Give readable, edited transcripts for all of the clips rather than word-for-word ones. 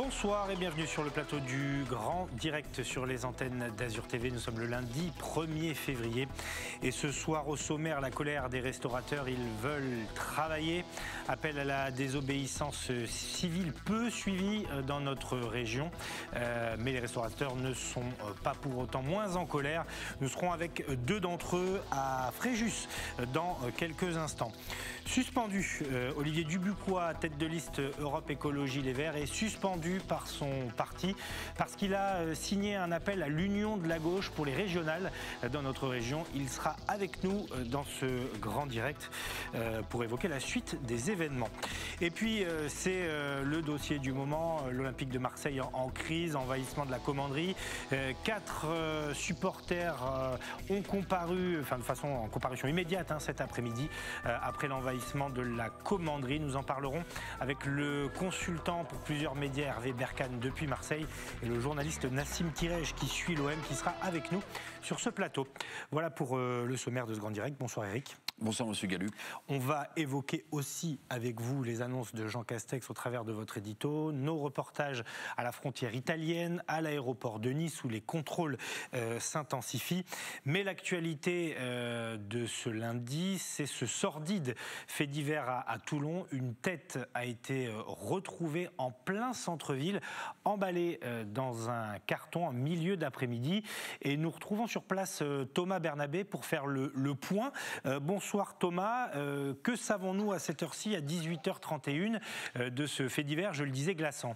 Bonsoir et bienvenue sur le plateau du Grand Direct sur les antennes d'Azur TV. Nous sommes le lundi 1er février et ce soir au sommaire, la colère des restaurateurs. Ils veulent travailler. Appel à la désobéissance civile peu suivi dans notre région. Mais les restaurateurs ne sont pas pour autant moins en colère. Nous serons avec deux d'entre eux à Fréjus dans quelques instants. Suspendu, Olivier Dubuquois, tête de liste Europe Écologie Les Verts, est suspendu par son parti parce qu'il a signé un appel à l'union de la gauche pour les régionales dans notre région. Il sera avec nous dans ce grand direct pour évoquer la suite des événements. Et puis c'est le dossier du moment, l'Olympique de Marseille en crise, envahissement de la commanderie. 4 supporters ont comparu, enfin de façon en comparution immédiate cet après-midi après l'envahissement de la commanderie. Nous en parlerons avec le consultant pour plusieurs médias Hervé Berkane depuis Marseille et le journaliste Nassim Tirège qui suit l'OM qui sera avec nous sur ce plateau. Voilà pour le sommaire de ce grand direct. Bonsoir Eric. Bonsoir Monsieur Gallup. On va évoquer aussi avec vous les annonces de Jean Castex au travers de votre édito, nos reportages à la frontière italienne, à l'aéroport de Nice où les contrôles s'intensifient. Mais l'actualité de ce lundi, c'est ce sordide fait divers à Toulon. Une tête a été retrouvée en plein centre-ville, emballée dans un carton en milieu d'après-midi. Et nous retrouvons sur place Thomas Bernabé pour faire le point. Bonsoir Thomas, que savons-nous à cette heure-ci, à 18h31, de ce fait divers, je le disais, glaçant ?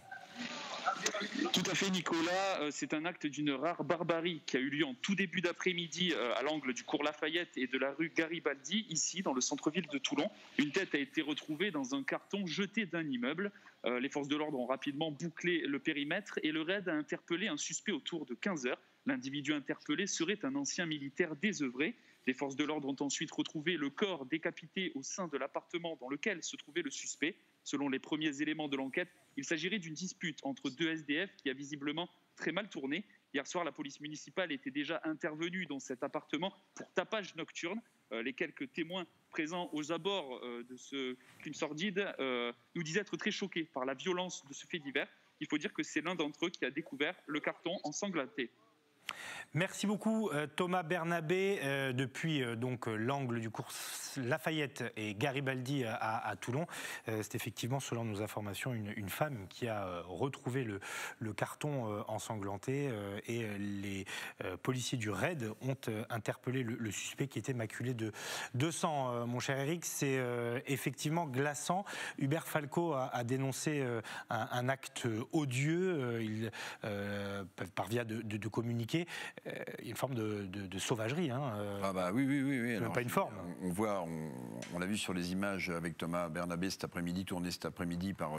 Tout à fait Nicolas, c'est un acte d'une rare barbarie qui a eu lieu en tout début d'après-midi à l'angle du cours Lafayette et de la rue Garibaldi, ici dans le centre-ville de Toulon. Une tête a été retrouvée dans un carton jeté d'un immeuble. Les forces de l'ordre ont rapidement bouclé le périmètre et le raid a interpellé un suspect autour de 15h. L'individu interpellé serait un ancien militaire désœuvré. Les forces de l'ordre ont ensuite retrouvé le corps décapité au sein de l'appartement dans lequel se trouvait le suspect. Selon les premiers éléments de l'enquête, il s'agirait d'une dispute entre deux SDF qui a visiblement très mal tourné. Hier soir, la police municipale était déjà intervenue dans cet appartement pour tapage nocturne. Les quelques témoins présents aux abords de ce crime sordide nous disaient être très choqués par la violence de ce fait divers. Il faut dire que c'est l'un d'entre eux qui a découvert le carton ensanglanté. Merci beaucoup Thomas Bernabé depuis donc l'angle du cours Lafayette et Garibaldi à Toulon. C'est effectivement, selon nos informations, une femme qui a retrouvé le carton ensanglanté et les policiers du raid ont interpellé le suspect qui était maculé de sang. Mon cher Eric, c'est effectivement glaçant. Hubert Falco a dénoncé un acte odieux. Il parvient de communiquer. Il y a une forme de sauvagerie. Ah bah oui. Alors, pas une forme. On l'a vu sur les images avec Thomas Bernabé tourné cet après-midi par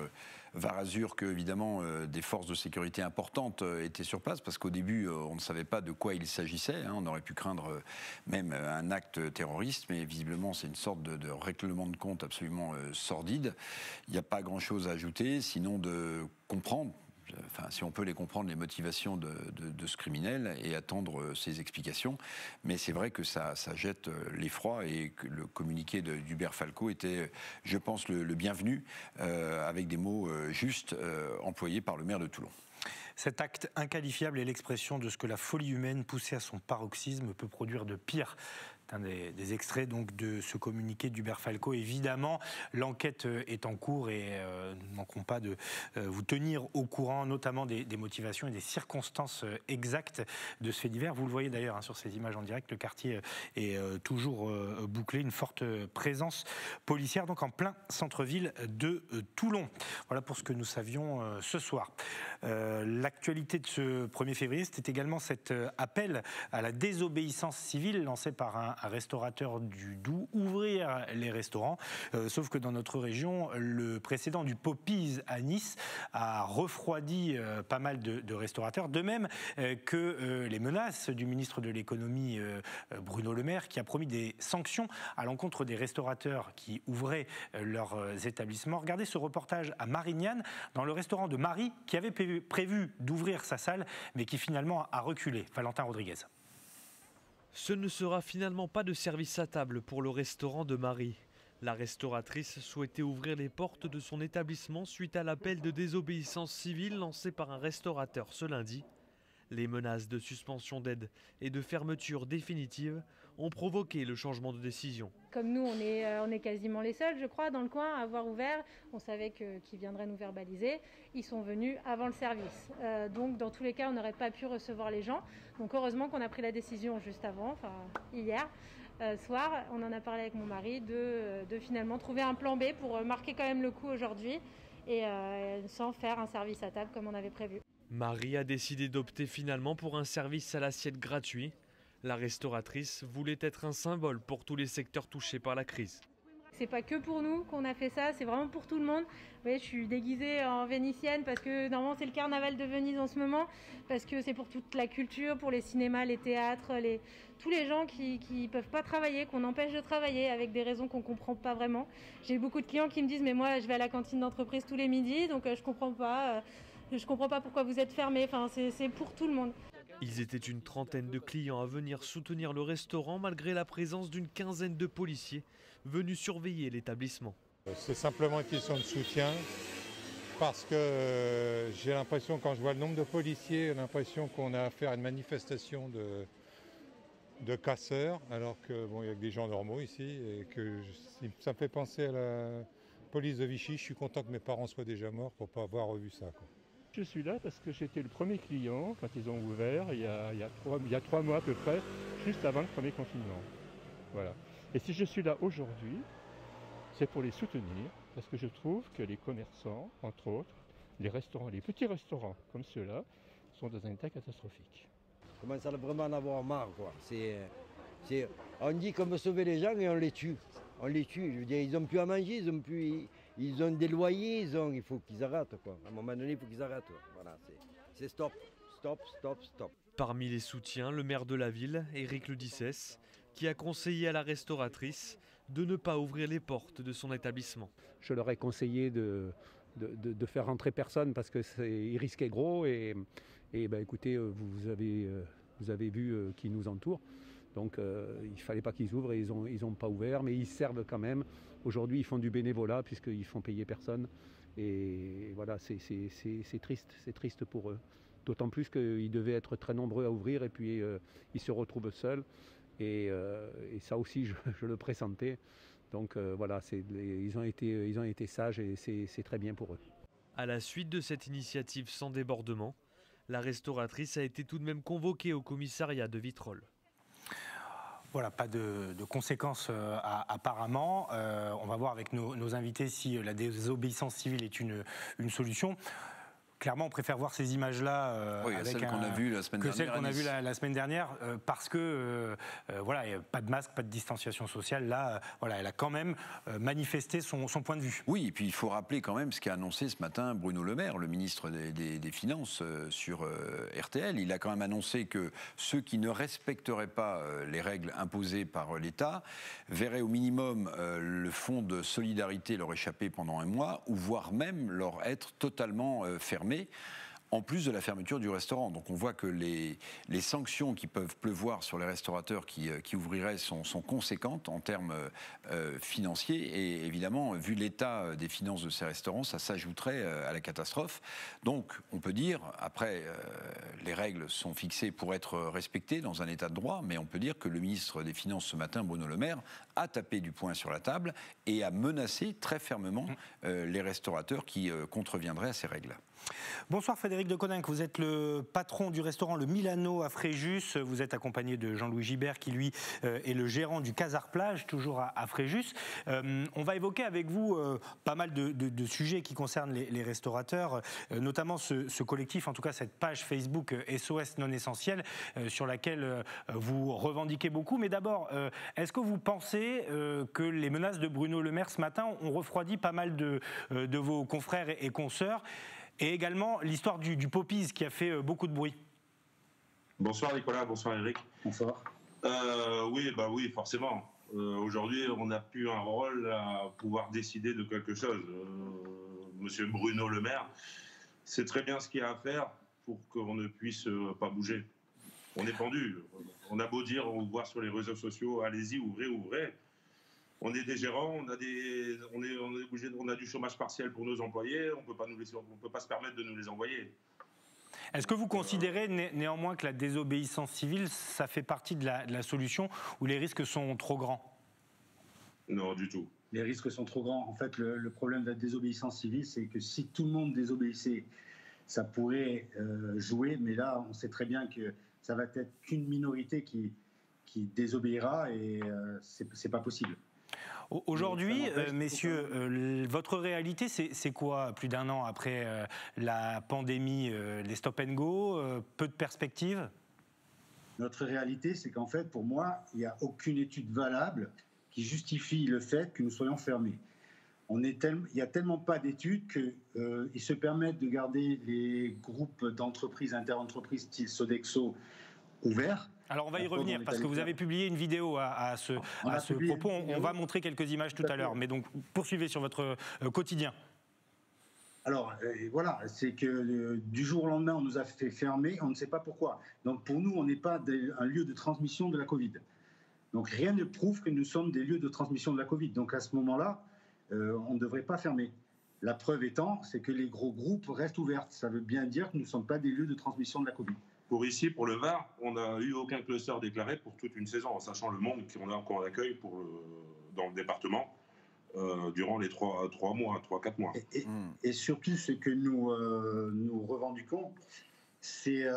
Var Azur, que évidemment des forces de sécurité importantes étaient sur place, parce qu'au début on ne savait pas de quoi il s'agissait. On aurait pu craindre même un acte terroriste, mais visiblement c'est une sorte de règlement de compte absolument sordide. Il n'y a pas grand-chose à ajouter, sinon de comprendre. Enfin, si on peut les comprendre, les motivations de ce criminel et attendre ses explications. Mais c'est vrai que ça jette l'effroi et que le communiqué d'Hubert Falco était, je pense, le bienvenu, avec des mots justes employés par le maire de Toulon. Cet acte inqualifiable est l'expression de ce que la folie humaine poussée à son paroxysme peut produire de pire. C'est un des extraits donc de ce communiqué d'Hubert Falco. Évidemment, l'enquête est en cours et nous ne manquerons pas de vous tenir au courant, notamment des motivations et des circonstances exactes de ce fait divers. Vous le voyez d'ailleurs sur ces images en direct, le quartier est toujours bouclé, une forte présence policière donc en plein centre-ville de Toulon. Voilà pour ce que nous savions ce soir. L'actualité de ce 1er février, c'était également cet appel à la désobéissance civile lancé par un restaurateur du Doubs, ouvrir les restaurants. Sauf que dans notre région, le précédent du Popeyes à Nice a refroidi pas mal de restaurateurs, de même que les menaces du ministre de l'économie Bruno Le Maire, qui a promis des sanctions à l'encontre des restaurateurs qui ouvraient leurs établissements. Regardez ce reportage à Marignane, dans le restaurant de Marie, qui avait prévu d'ouvrir sa salle, mais qui finalement a reculé. Valentin Rodriguez. Ce ne sera finalement pas de service à table pour le restaurant de Marie. La restauratrice souhaitait ouvrir les portes de son établissement suite à l'appel de désobéissance civile lancé par un restaurateur ce lundi. Les menaces de suspension d'aide et de fermeture définitive ont provoqué le changement de décision. Comme nous, on est quasiment les seuls, je crois, dans le coin à avoir ouvert. On savait qu'ils viendraient nous verbaliser. Ils sont venus avant le service. Donc, dans tous les cas, on n'aurait pas pu recevoir les gens. Donc, heureusement qu'on a pris la décision juste avant, enfin hier soir. On en a parlé avec mon mari de finalement trouver un plan B pour marquer quand même le coup aujourd'hui et sans faire un service à table comme on avait prévu. Marie a décidé d'opter finalement pour un service à l'assiette gratuit. La restauratrice voulait être un symbole pour tous les secteurs touchés par la crise. C'est pas que pour nous qu'on a fait ça, c'est vraiment pour tout le monde. Vous voyez, je suis déguisée en vénitienne parce que normalement c'est le carnaval de Venise en ce moment, parce que c'est pour toute la culture, pour les cinémas, les théâtres, tous les gens qui peuvent pas travailler, qu'on empêche de travailler avec des raisons qu'on comprend pas vraiment. J'ai beaucoup de clients qui me disent mais moi je vais à la cantine d'entreprise tous les midis, donc je comprends pas pourquoi vous êtes fermés. Enfin, c'est pour tout le monde. Ils étaient une trentaine de clients à venir soutenir le restaurant malgré la présence d'une quinzaine de policiers venus surveiller l'établissement. C'est simplement une question de soutien parce que j'ai l'impression, quand je vois le nombre de policiers, j'ai l'impression qu'on a affaire à une manifestation de casseurs, alors que bon, il y a que des gens normaux ici et que ça me fait penser à la police de Vichy. Je suis content que mes parents soient déjà morts pour ne pas avoir revu ça, quoi. Je suis là parce que j'étais le premier client quand ils ont ouvert il y a 3 mois à peu près, juste avant le premier confinement. Voilà. Et si je suis là aujourd'hui, c'est pour les soutenir parce que je trouve que les commerçants, entre autres, les restaurants, les petits restaurants comme ceux-là, sont dans un état catastrophique. On commence à vraiment en avoir marre, quoi. On dit qu'on veut sauver les gens et on les tue. On les tue. Je veux dire, ils n'ont plus à manger, ils ont des loyers, il faut qu'ils arrêtent, quoi. À un moment donné, il faut qu'ils arrêtent. Voilà, c'est stop, stop, stop, stop. Parmi les soutiens, le maire de la ville, Éric Ledissès, qui a conseillé à la restauratrice de ne pas ouvrir les portes de son établissement. Je leur ai conseillé de faire rentrer personne parce qu'ils risquaient gros et écoutez, vous avez vu qui nous entoure. Donc il ne fallait pas qu'ils ouvrent et ils ont pas ouvert, mais ils servent quand même. Aujourd'hui, ils font du bénévolat puisqu'ils font payer personne. Et voilà, c'est triste pour eux. D'autant plus qu'ils devaient être très nombreux à ouvrir et puis ils se retrouvent seuls. Et ça aussi, je le pressentais. Donc voilà, ils ont été sages et c'est très bien pour eux. À la suite de cette initiative sans débordement, la restauratrice a été tout de même convoquée au commissariat de Vitrolles. Voilà, pas de conséquences apparemment. On va voir avec nos invités si la désobéissance civile est une solution. Clairement, on préfère voir ces images-là avec celles qu'on a vues la semaine dernière. Que celles qu'on a vues la semaine dernière, parce que voilà, il n'y a pas de masque, pas de distanciation sociale. Là, voilà, elle a quand même manifesté son point de vue. Oui, et puis il faut rappeler quand même ce qu'a annoncé ce matin Bruno Le Maire, le ministre des Finances, sur RTL. Il a quand même annoncé que ceux qui ne respecteraient pas les règles imposées par l'État verraient au minimum le fonds de solidarité leur échapper pendant un mois, ou voire même leur être totalement fermé, en plus de la fermeture du restaurant. Donc on voit que les sanctions qui peuvent pleuvoir sur les restaurateurs qui ouvriraient sont conséquentes en termes financiers. Et évidemment, vu l'état des finances de ces restaurants, ça s'ajouterait à la catastrophe. Donc on peut dire, après, les règles sont fixées pour être respectées dans un état de droit, mais on peut dire que le ministre des Finances ce matin, Bruno Le Maire, a tapé du poing sur la table et a menacé très fermement les restaurateurs qui contreviendraient à ces règles. Bonsoir Frédéric de Coninck, vous êtes le patron du restaurant Le Milano à Fréjus. Vous êtes accompagné de Jean-Louis Gibert qui lui est le gérant du Casar Plage, toujours à Fréjus. On va évoquer avec vous pas mal de sujets qui concernent les restaurateurs, notamment ce collectif, en tout cas cette page Facebook SOS non essentiel sur laquelle vous revendiquez beaucoup. Mais d'abord, est-ce que vous pensez que les menaces de Bruno Le Maire ce matin ont refroidi pas mal de vos confrères et consoeurs? Et également l'histoire du Poppies qui a fait beaucoup de bruit. Bonsoir Nicolas, bonsoir Eric. Bonsoir. Oui, forcément. Aujourd'hui, on n'a plus un rôle à pouvoir décider de quelque chose. Monsieur Bruno Le Maire sait très bien ce qu'il y a à faire pour qu'on ne puisse pas bouger. On est pendu. On a beau dire ou voir sur les réseaux sociaux, allez-y, ouvrez. On est des gérants, on a du chômage partiel pour nos employés, on peut pas se permettre de nous les envoyer. Est-ce que vous considérez néanmoins que la désobéissance civile, ça fait partie de la solution où les risques sont trop grands? Non, du tout. Les risques sont trop grands. En fait, le problème de la désobéissance civile, c'est que si tout le monde désobéissait, ça pourrait jouer, mais là, on sait très bien que ça va être qu'une minorité qui désobéira et c'est pas possible. Aujourd'hui, messieurs, votre réalité, c'est quoi plus d'un an après la pandémie, les stop and go, peu de perspectives? Notre réalité, c'est qu'en fait, pour moi, il n'y a aucune étude valable qui justifie le fait que nous soyons fermés. Il n'y a tellement pas d'études qu'ils se permettent de garder les groupes d'entreprises, interentreprises style Sodexo ouverts. Alors on va y revenir parce que vous avez publié une vidéo à ce propos. On va montrer quelques images tout à l'heure. Mais donc poursuivez sur votre quotidien. Alors voilà, c'est que du jour au lendemain, on nous a fait fermer, on ne sait pas pourquoi. Donc pour nous, on n'est pas un lieu de transmission de la Covid. Donc rien ne prouve que nous sommes des lieux de transmission de la Covid. Donc à ce moment-là, on ne devrait pas fermer. La preuve étant, c'est que les gros groupes restent ouverts. Ça veut bien dire que nous ne sommes pas des lieux de transmission de la Covid. Pour le Var, on n'a eu aucun cluster déclaré pour toute une saison, en sachant le monde qu'on a encore d'accueil dans le département durant les 3-4 mois. Et surtout, ce que nous revendiquons, c'est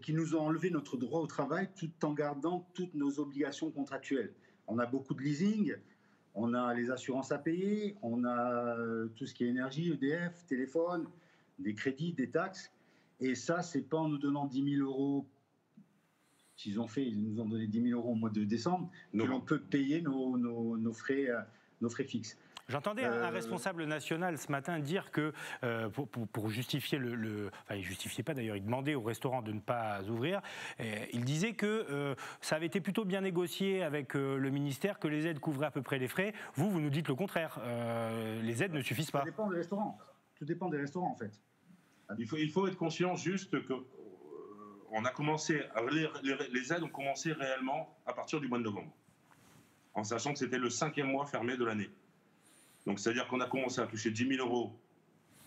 qu'ils nous ont enlevé notre droit au travail tout en gardant toutes nos obligations contractuelles. On a beaucoup de leasing, on a les assurances à payer, on a tout ce qui est énergie, EDF, téléphone, des crédits, des taxes. Et ça, c'est pas en nous donnant 10 000 euros, ils nous ont donné 10 000 euros au mois de décembre, que l'on peut payer nos frais fixes. J'entendais un responsable national ce matin dire que pour justifier enfin il justifiait pas d'ailleurs, il demandait au restaurant de ne pas ouvrir. Il disait que ça avait été plutôt bien négocié avec le ministère, que les aides couvraient à peu près les frais. Vous nous dites le contraire. Les aides ne suffisent pas. Ça dépend des restaurants. Tout dépend des restaurants en fait. Il faut être conscient juste que les aides ont commencé réellement à partir du mois de novembre, en sachant que c'était le 5e mois fermé de l'année. Donc c'est-à-dire qu'on a commencé à toucher 10 000 euros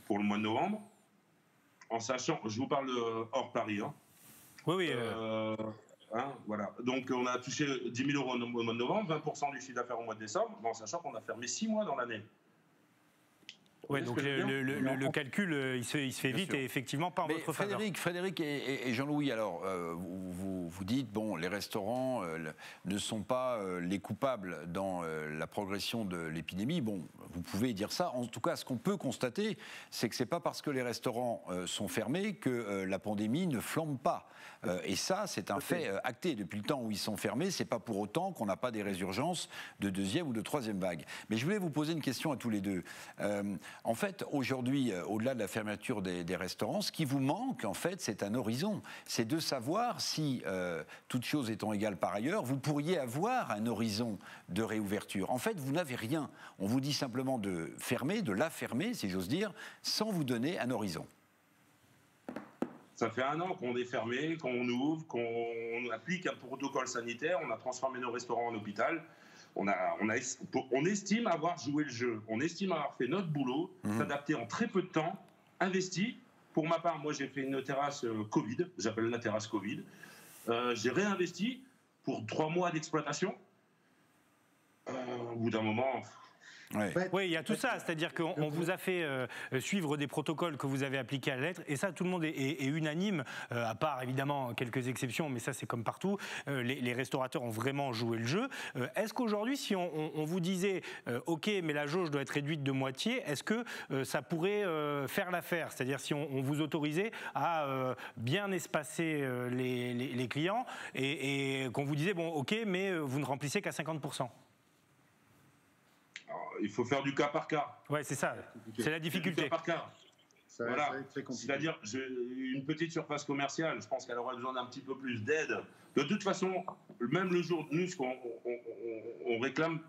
pour le mois de novembre, en sachant, je vous parle hors Paris. Oui. Voilà. Donc on a touché 10 000 euros au mois de novembre, 20% du chiffre d'affaires au mois de décembre, en sachant qu'on a fermé 6 mois dans l'année. Oui, donc le calcul, il se fait vite et effectivement pas en votre faveur. Frédéric et Jean-Louis, alors vous dites, bon, les restaurants ne sont pas les coupables dans la progression de l'épidémie. Bon, vous pouvez dire ça. En tout cas, ce qu'on peut constater, c'est que c'est pas parce que les restaurants sont fermés que la pandémie ne flambe pas. Et ça, c'est un fait acté. Depuis le temps où ils sont fermés, c'est pas pour autant qu'on n'a pas des résurgences de 2e ou de 3e vague. Mais je voulais vous poser une question à tous les deux. En fait, aujourd'hui, au-delà de la fermeture des restaurants, ce qui vous manque, en fait, c'est un horizon. C'est de savoir si, toutes choses étant égales par ailleurs, vous pourriez avoir un horizon de réouverture. En fait, vous n'avez rien. On vous dit simplement de la fermer, si j'ose dire, sans vous donner un horizon. Ça fait 1 an qu'on est fermé, qu'on ouvre, qu'on applique un protocole sanitaire, on a transformé nos restaurants en hôpital. On estime avoir joué le jeu, on estime avoir fait notre boulot, s'adapter en très peu de temps, investi. Pour ma part, moi j'ai fait une terrasse Covid, j'appelle la terrasse Covid. J'ai réinvesti pour 3 mois d'exploitation. Au bout d'un moment... Oui, il y a tout ça, c'est-à-dire qu'on vous a fait suivre des protocoles que vous avez appliqués à la lettre, et ça, tout le monde est unanime, à part évidemment quelques exceptions, mais ça c'est comme partout, les restaurateurs ont vraiment joué le jeu. Est-ce qu'aujourd'hui, si on vous disait, ok, mais la jauge doit être réduite de moitié, est-ce que ça pourrait faire l'affaire? C'est-à-dire si on vous autorisait à bien espacer les clients, et qu'on vous disait, bon, ok, mais vous ne remplissez qu'à 50%. Il faut faire du cas par cas. Oui, c'est ça. C'est la difficulté. Du cas par cas. Voilà. C'est-à-dire, une petite surface commerciale, je pense qu'elle aurait besoin d'un petit peu plus d'aide. De toute façon, même le jour, nous, on réclame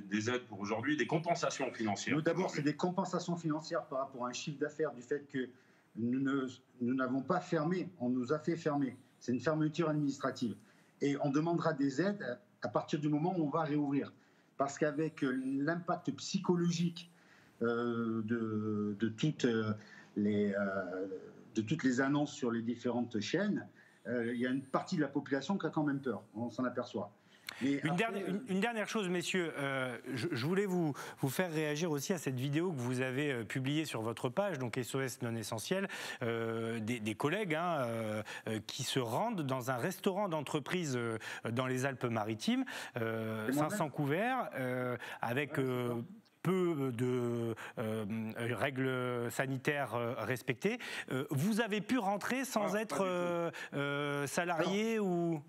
des aides pour aujourd'hui, des compensations financières. Nous, d'abord, c'est des compensations financières par rapport à un chiffre d'affaires du fait que nous n'avons pas fermé, on nous a fait fermer. C'est une fermeture administrative. Et on demandera des aides à partir du moment où on va réouvrir. Parce qu'avec l'impact psychologique de toutes les annonces sur les différentes chaînes, il y a une partie de la population qui a quand même peur, on s'en aperçoit. Une dernière chose, messieurs, je voulais vous faire réagir aussi à cette vidéo que vous avez publiée sur votre page, donc SOS non essentiel, des collègues qui se rendent dans un restaurant d'entreprise dans les Alpes-Maritimes, 500 couverts, avec peu de règles sanitaires respectées. Vous avez pu rentrer sans être salarié ou...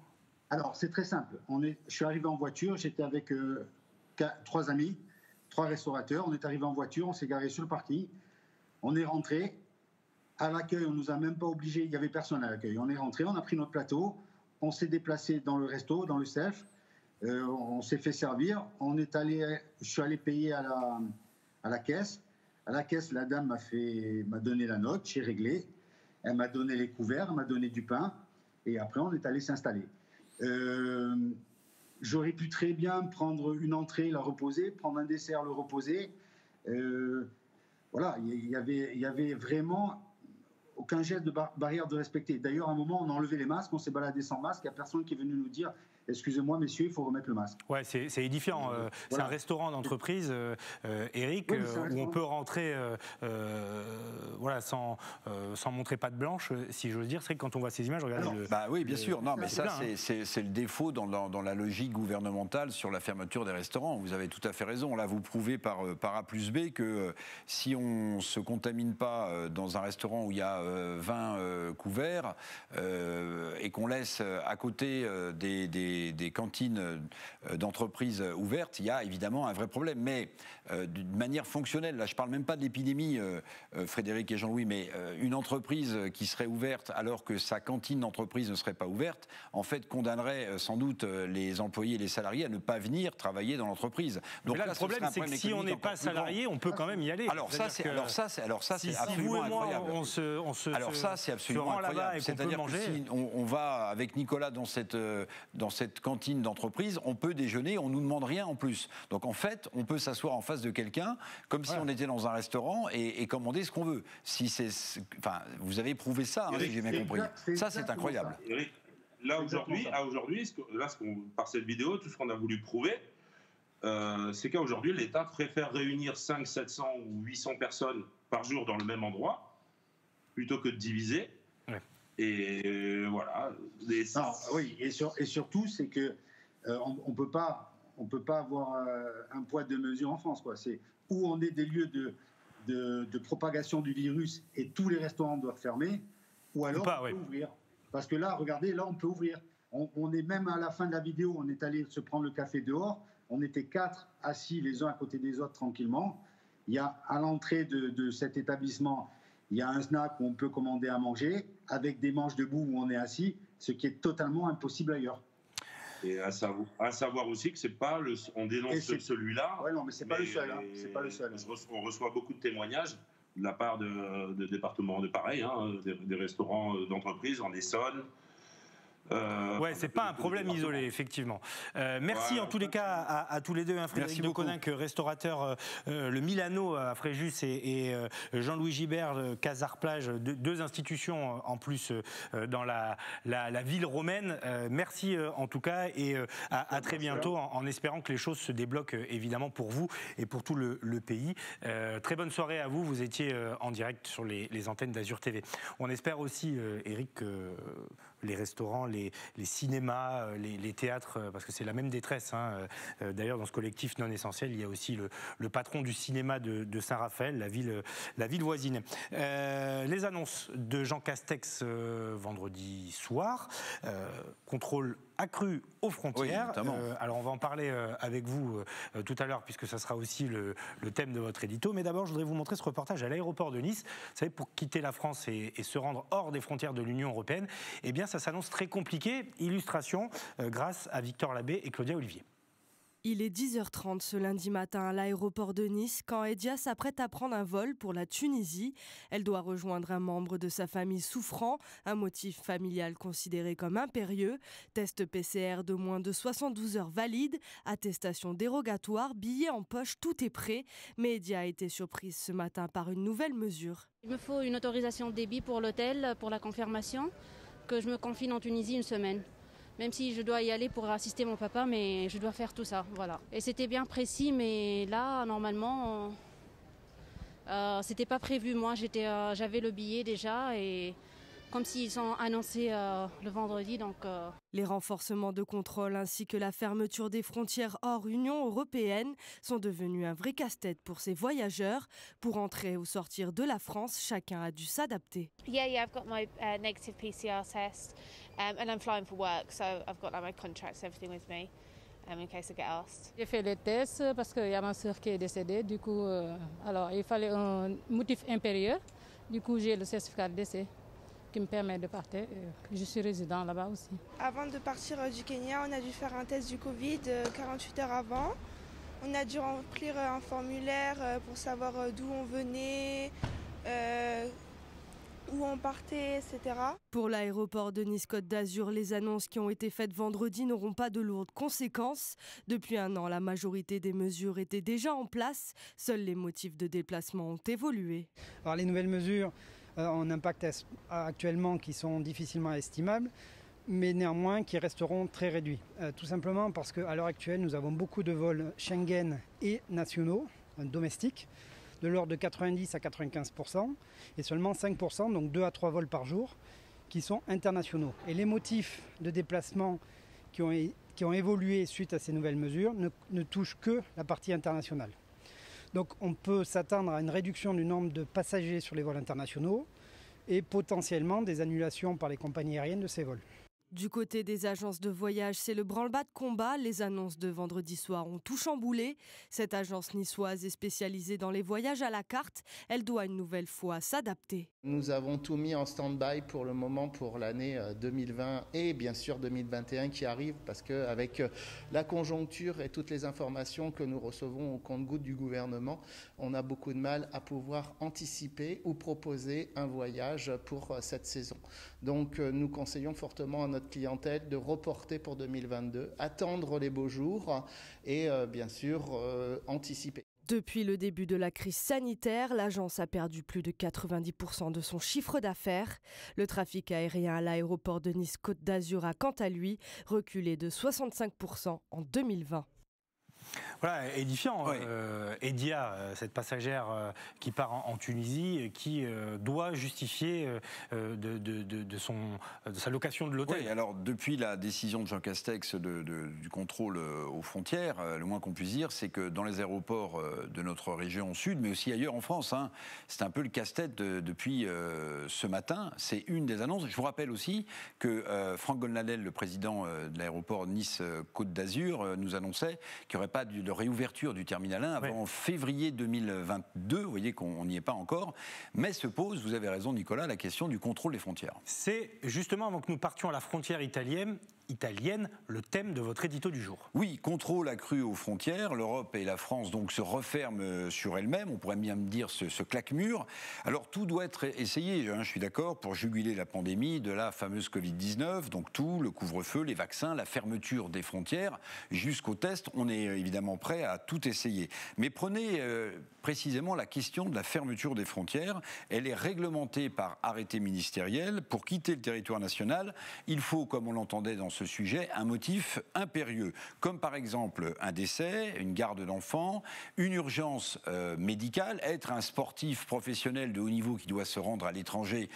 Alors, c'est très simple. Je suis arrivé en voiture, j'étais avec 3 amis, 3 restaurateurs. On est arrivé en voiture, on s'est garé sur le parking. On est rentré. À l'accueil, on ne nous a même pas obligés, il n'y avait personne à l'accueil. On est rentré, on a pris notre plateau, on s'est déplacé dans le resto, dans le self. On s'est fait servir. Je suis allé payer à la caisse. À la caisse, la dame m'a donné la note, j'ai réglé. Elle m'a donné les couverts, elle m'a donné du pain. Et après, on est allé s'installer. J'aurais pu très bien prendre une entrée, la reposer, prendre un dessert, le reposer. Voilà, il y avait vraiment aucun geste de barrière de respecter. D'ailleurs, à un moment, on a enlevé les masques, on s'est baladé sans masque. Il n'y a personne qui est venu nous dire « Excusez-moi, messieurs, il faut remettre le masque ». Ouais, c'est édifiant. Voilà. C'est un restaurant d'entreprise, Eric, où on peut rentrer voilà, sans montrer patte blanche, si j'ose dire. C'est que quand on voit ces images, regardez le... Bah oui, bien sûr. Non, mais ça, plein, c'est le défaut dans la logique gouvernementale sur la fermeture des restaurants. Vous avez tout à fait raison. Là, vous prouvez par A plus B que si on ne se contamine pas dans un restaurant où il y a 20 couverts et qu'on laisse à côté des cantines d'entreprises ouvertes, il y a évidemment un vrai problème. Mais d'une manière fonctionnelle, là je ne parle même pas de l'épidémie, Frédéric et Jean-Louis, mais une entreprise qui serait ouverte alors que sa cantine d'entreprise ne serait pas ouverte, en fait condamnerait sans doute les employés et les salariés à ne pas venir travailler dans l'entreprise. Donc là, le problème, c'est que si on n'est pas salarié, on peut quand même y aller. Alors ça, c'est absolument incroyable. Alors ça, c'est absolument incroyable. C'est-à-dire que si on va avec Nicolas dans cette cantine d'entreprise, on peut déjeuner, on nous demande rien en plus. Donc en fait, on peut s'asseoir en face de quelqu'un comme si on était dans un restaurant et commander ce qu'on veut. Enfin, vous avez prouvé ça, si j'ai bien compris. Ça, c'est incroyable. Eric, là aujourd'hui, par cette vidéo, tout ce qu'on a voulu prouver, c'est qu'aujourd'hui, l'État préfère réunir 500, 700 ou 800 personnes par jour dans le même endroit plutôt que de diviser. Ouais. Et voilà. Oui, et surtout, c'est que on peut pas avoir un poids de mesure en France, quoi. C'est où on est des lieux de propagation du virus et tous les restaurants doivent fermer, ou alors on peut ouvrir. Parce que là, regardez, là on peut ouvrir. On est même à la fin de la vidéo, on est allé se prendre le café dehors. On était 4 assis les uns à côté des autres tranquillement. Il y a à l'entrée de cet établissement, il y a un snack où on peut commander à manger, avec des manches debout où on est assis, ce qui est totalement impossible ailleurs. Et à savoir aussi que c'est pas on dénonce celui-là. Ouais, non, mais c'est pas le seul. Hein, c'est pas le seul. On reçoit beaucoup de témoignages de la part de départements de pareil, des restaurants d'entreprise en Essonne. Ouais, c'est pas un problème isolé, effectivement. Merci en tous les cas à tous les deux, Frédéric de Coninck, restaurateur le Milano à Fréjus et Jean-Louis Gibert, Casar Plage, deux institutions en plus dans la ville romaine. Merci en tout cas et à très bientôt en espérant que les choses se débloquent évidemment pour vous et pour tout le pays. Très bonne soirée à vous, vous étiez en direct sur les antennes d'Azur TV. On espère aussi, Eric, que les restaurants, les cinémas, les théâtres, parce que c'est la même détresse. Hein. D'ailleurs, dans ce collectif non essentiel, il y a aussi le patron du cinéma de Saint-Raphaël, la ville voisine. Les annonces de Jean Castex vendredi soir, contrôle accru aux frontières. Oui, alors on va en parler avec vous tout à l'heure, puisque ça sera aussi le thème de votre édito. Mais d'abord, je voudrais vous montrer ce reportage à l'aéroport de Nice. Vous savez, pour quitter la France et se rendre hors des frontières de l'Union européenne, eh bien, ça s'annonce très compliqué. Illustration grâce à Victor Labbé et Claudia Olivier. Il est 10h30 ce lundi matin à l'aéroport de Nice quand Edia s'apprête à prendre un vol pour la Tunisie. Elle doit rejoindre un membre de sa famille souffrant, un motif familial considéré comme impérieux. Test PCR de moins de 72 heures valide, attestation dérogatoire, billet en poche, tout est prêt. Mais Edia a été surprise ce matin par une nouvelle mesure. Il me faut une autorisation de débit pour l'hôtel, pour la confirmation, que je me confine en Tunisie une semaine. Même si je dois y aller pour assister mon papa, mais je dois faire tout ça, voilà. Et c'était bien précis, mais là, normalement, c'était pas prévu. Moi, j'avais le billet déjà, et comme s'ils ont annoncé le vendredi, donc... Les renforcements de contrôle ainsi que la fermeture des frontières hors Union européenne sont devenus un vrai casse-tête pour ces voyageurs. Pour entrer ou sortir de la France, chacun a dû s'adapter. Yeah, I've got my negative PCR test and I'm flying for work, so I've got my contracts, everything with me in case I get asked. J'ai fait les tests parce qu'il y a ma soeur qui est décédée, du coup, alors il fallait un motif impérieux, du coup j'ai le certificat de décès qui me permet de partir. Je suis résident là-bas aussi. Avant de partir du Kenya, on a dû faire un test du Covid 48 heures avant. On a dû remplir un formulaire pour savoir d'où on venait, où on partait, etc. Pour l'aéroport de Nice-Côte d'Azur, les annonces qui ont été faites vendredi n'auront pas de lourdes conséquences. Depuis un an, la majorité des mesures étaient déjà en place. Seuls les motifs de déplacement ont évolué. Alors les nouvelles mesures ont un impact actuellement qui sont difficilement estimables, mais néanmoins qui resteront très réduits. Tout simplement parce qu'à l'heure actuelle, nous avons beaucoup de vols Schengen et nationaux, domestiques, de l'ordre de 90 à 95%, et seulement 5%, donc 2 à 3 vols par jour, qui sont internationaux. Et les motifs de déplacement qui ont évolué suite à ces nouvelles mesures ne touchent que la partie internationale. Donc on peut s'attendre à une réduction du nombre de passagers sur les vols internationaux et potentiellement des annulations par les compagnies aériennes de ces vols. Du côté des agences de voyage, c'est le branle-bas de combat. Les annonces de vendredi soir ont tout chamboulé. Cette agence niçoise est spécialisée dans les voyages à la carte. Elle doit une nouvelle fois s'adapter. Nous avons tout mis en stand-by pour le moment pour l'année 2020 et bien sûr 2021 qui arrive parce qu'avec la conjoncture et toutes les informations que nous recevons au compte-gouttes du gouvernement, on a beaucoup de mal à pouvoir anticiper ou proposer un voyage pour cette saison. Donc nous conseillons fortement à notre clientèle de reporter pour 2022, attendre les beaux jours et bien sûr anticiper. Depuis le début de la crise sanitaire, l'agence a perdu plus de 90% de son chiffre d'affaires. Le trafic aérien à l'aéroport de Nice-Côte d'Azur a quant à lui reculé de 65% en 2020. Voilà, édifiant. Ouais. Edia, cette passagère qui part en Tunisie, qui doit justifier de sa location de l'hôtel. Oui, alors depuis la décision de Jean Castex du contrôle aux frontières, le moins qu'on puisse dire, c'est que dans les aéroports de notre région sud, mais aussi ailleurs en France, hein, c'est un peu le casse-tête depuis ce matin. C'est une des annonces. Je vous rappelle aussi que Franck Golnadel, le président de l'aéroport Nice-Côte d'Azur, nous annonçait qu'il n'y aurait pas de réouverture du terminal 1 avant février 2022. Vous voyez qu'on n'y est pas encore. Mais se pose, vous avez raison Nicolas, la question du contrôle des frontières. C'est justement avant que nous partions à la frontière italienne, le thème de votre édito du jour. Oui, contrôle accru aux frontières. L'Europe et la France donc se referment sur elles-mêmes. On pourrait bien dire ce claque-mur. Alors tout doit être essayé, je suis d'accord, pour juguler la pandémie de la fameuse Covid-19. Donc tout, le couvre-feu, les vaccins, la fermeture des frontières, jusqu'au test. On est évidemment prêt à tout essayer. Mais prenez précisément la question de la fermeture des frontières. Elle est réglementée par arrêté ministériel. Pour quitter le territoire national, il faut, comme on l'entendait dans ce sujet, un motif impérieux, comme par exemple un décès, une garde d'enfant, une urgence médicale, être un sportif professionnel de haut niveau qui doit se rendre à l'étranger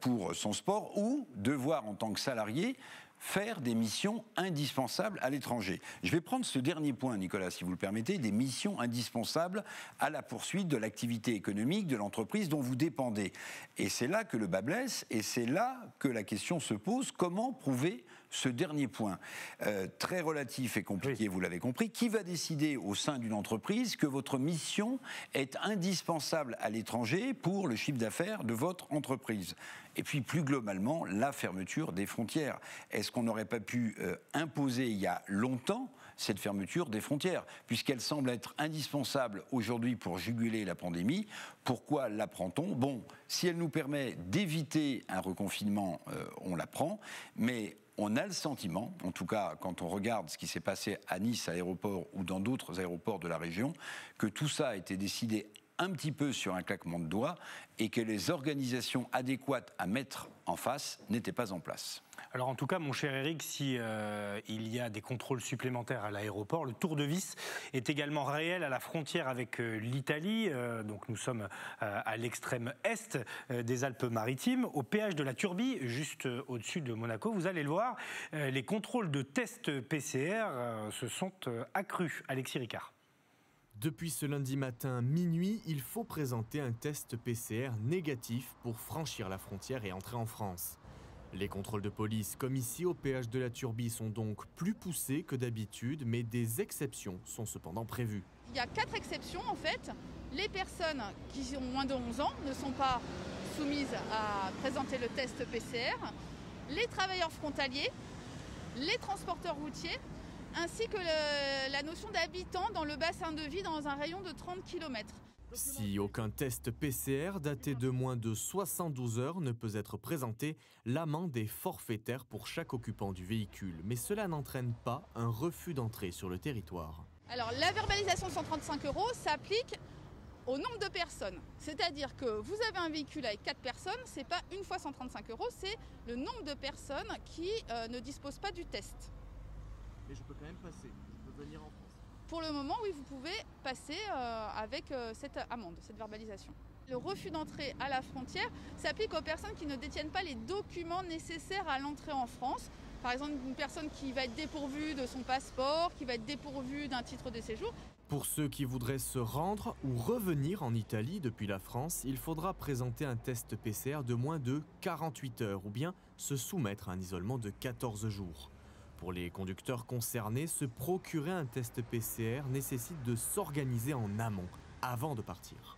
pour son sport, ou devoir en tant que salarié faire des missions indispensables à l'étranger. Je vais prendre ce dernier point, Nicolas, si vous le permettez, des missions indispensables à la poursuite de l'activité économique de l'entreprise dont vous dépendez. Et c'est là que le bât blesse, et c'est là que la question se pose, comment prouver ce dernier point, très relatif et compliqué, vous l'avez compris, qui va décider au sein d'une entreprise que votre mission est indispensable à l'étranger pour le chiffre d'affaires de votre entreprise? Et puis plus globalement, la fermeture des frontières. Est-ce qu'on n'aurait pas pu imposer il y a longtemps cette fermeture des frontières, puisqu'elle semble être indispensable aujourd'hui pour juguler la pandémie. Pourquoi la prend-on? Bon, si elle nous permet d'éviter un reconfinement, on la prend, mais on a le sentiment, en tout cas quand on regarde ce qui s'est passé à Nice, à l'aéroport, ou dans d'autres aéroports de la région, que tout ça a été décidé un petit peu sur un claquement de doigts et que les organisations adéquates à mettre en face n'étaient pas en place. Alors en tout cas, mon cher Eric, si il y a des contrôles supplémentaires à l'aéroport, le tour de vis est également réel à la frontière avec l'Italie. Donc nous sommes à l'extrême est des Alpes-Maritimes, au péage de la Turbie, juste au-dessus de Monaco. Vous allez le voir, les contrôles de tests PCR se sont accrus. Alexis Ricard. Depuis ce lundi matin, minuit, il faut présenter un test PCR négatif pour franchir la frontière et entrer en France. Les contrôles de police, comme ici au péage de la Turbie, sont donc plus poussés que d'habitude, mais des exceptions sont cependant prévues. Il y a 4 exceptions en fait. Les personnes qui ont moins de 11 ans ne sont pas soumises à présenter le test PCR. Les travailleurs frontaliers, les transporteurs routiers, ainsi que la notion d'habitants dans le bassin de vie dans un rayon de 30 km. Si aucun test PCR daté de moins de 72 heures ne peut être présenté, l'amende est forfaitaire pour chaque occupant du véhicule. Mais cela n'entraîne pas un refus d'entrée sur le territoire. Alors la verbalisation de 135 € s'applique au nombre de personnes. C'est-à-dire que vous avez un véhicule avec 4 personnes, c'est pas une fois 135 €, c'est le nombre de personnes qui ne disposent pas du test. Mais je peux quand même passer, je peux venir en France. Pour le moment, oui, vous pouvez passer avec cette amende, cette verbalisation. Le refus d'entrée à la frontière s'applique aux personnes qui ne détiennent pas les documents nécessaires à l'entrée en France. Par exemple, une personne qui va être dépourvue de son passeport, qui va être dépourvue d'un titre de séjour. Pour ceux qui voudraient se rendre ou revenir en Italie depuis la France, il faudra présenter un test PCR de moins de 48 heures ou bien se soumettre à un isolement de 14 jours. Pour les conducteurs concernés, se procurer un test PCR nécessite de s'organiser en amont, avant de partir.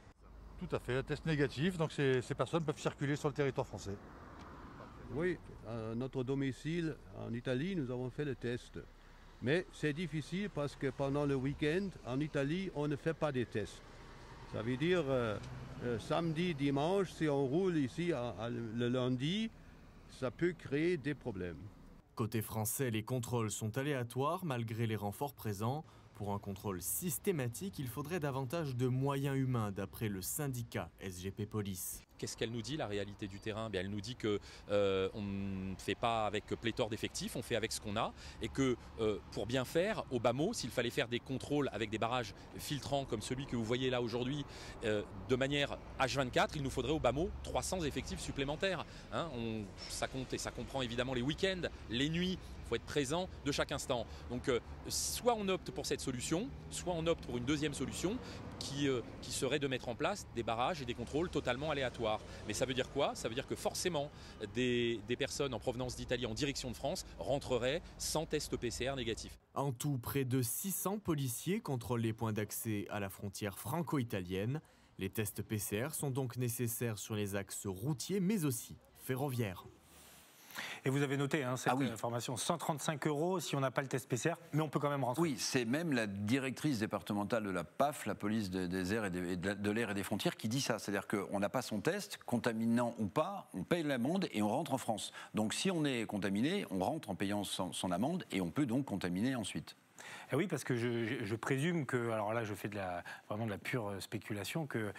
Tout à fait, un test négatif, donc ces personnes peuvent circuler sur le territoire français. Oui, à notre domicile en Italie, nous avons fait le test. Mais c'est difficile parce que pendant le week-end, en Italie, on ne fait pas des tests. Ça veut dire samedi, dimanche, si on roule ici le lundi, ça peut créer des problèmes. Côté français, les contrôles sont aléatoires malgré les renforts présents. Pour un contrôle systématique, il faudrait davantage de moyens humains, d'après le syndicat SGP Police. Qu'est-ce qu'elle nous dit, la réalité du terrain? Elle nous dit qu'on ne fait pas avec pléthore d'effectifs, on fait avec ce qu'on a. Et que pour bien faire, au bas mot, s'il fallait faire des contrôles avec des barrages filtrants comme celui que vous voyez là aujourd'hui, de manière H24, il nous faudrait au bas mot 300 effectifs supplémentaires. Ça compte et ça comprend évidemment les week-ends, les nuits. Il faut être présent de chaque instant. Donc soit on opte pour cette solution, soit on opte pour une deuxième solution qui serait de mettre en place des barrages et des contrôles totalement aléatoires. Mais ça veut dire quoi? Ça veut dire que forcément des personnes en provenance d'Italie en direction de France rentreraient sans test PCR négatif. En tout, près de 600 policiers contrôlent les points d'accès à la frontière franco-italienne. Les tests PCR sont donc nécessaires sur les axes routiers mais aussi ferroviaires. Et vous avez noté cette information, 135 € si on n'a pas le test PCR, mais on peut quand même rentrer. Oui, c'est même la directrice départementale de la PAF, la police des airs et de l'air et des frontières, qui dit ça. C'est-à-dire qu'on n'a pas son test, contaminant ou pas, on paye l'amende et on rentre en France. Donc si on est contaminé, on rentre en payant son amende et on peut donc contaminer ensuite. Eh oui, parce que je présume que, alors là je fais vraiment de la pure spéculation, que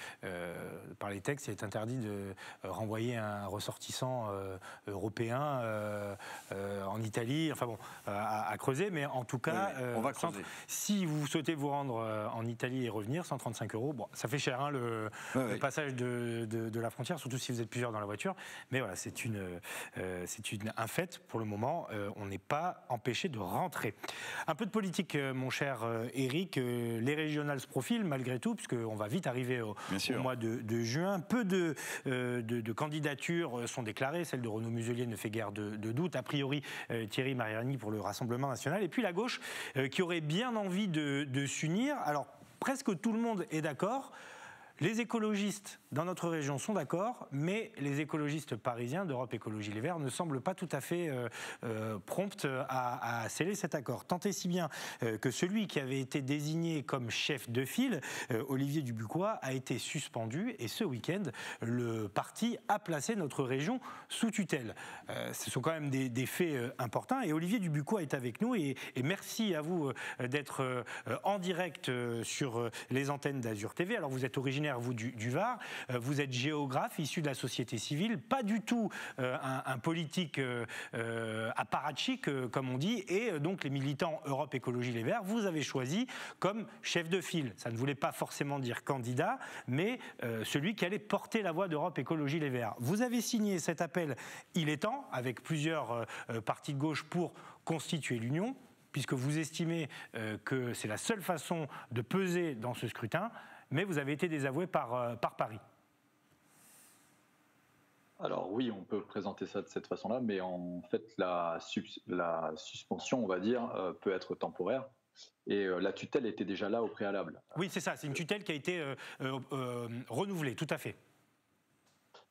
par les textes il est interdit de renvoyer un ressortissant européen en Italie, enfin bon, à creuser, mais en tout cas, on va creuser. Si vous souhaitez vous rendre en Italie et revenir, 135 €, bon, ça fait cher le passage de la frontière, surtout si vous êtes plusieurs dans la voiture, mais voilà, c'est un fait pour le moment, on n'est pas empêché de rentrer. Un peu de politique, mon cher Eric, les régionales se profilent malgré tout, puisqu'on va vite arriver au mois de juin. Peu de candidatures sont déclarées. Celle de Renaud Muselier ne fait guère de doute. A priori, Thierry Mariani pour le Rassemblement national. Et puis la gauche qui aurait bien envie de s'unir. Alors, presque tout le monde est d'accord. Les écologistes dans notre région sont d'accord, mais les écologistes parisiens d'Europe Écologie Les Verts ne semblent pas tout à fait prompts à sceller cet accord. Tant et si bien que celui qui avait été désigné comme chef de file, Olivier Dubuquois, a été suspendu et ce week-end, le parti a placé notre région sous tutelle. Ce sont quand même des faits importants et Olivier Dubuquois est avec nous et merci à vous d'être en direct sur les antennes d'Azur TV. Alors vous êtes originaire vous du Var, vous êtes géographe issu de la société civile, pas du tout un politique apparatchik comme on dit, et donc les militants Europe Écologie Les Verts, vous avez choisi comme chef de file. Ça ne voulait pas forcément dire candidat, mais celui qui allait porter la voix d'Europe Écologie Les Verts. Vous avez signé cet appel Il est temps avec plusieurs partis de gauche pour constituer l'union, puisque vous estimez que c'est la seule façon de peser dans ce scrutin, mais vous avez été désavoué par Paris. Alors oui, on peut présenter ça de cette façon-là, mais en fait la suspension, on va dire, peut être temporaire. Et la tutelle était déjà là au préalable. Oui, c'est ça, c'est une tutelle qui a été renouvelée, tout à fait.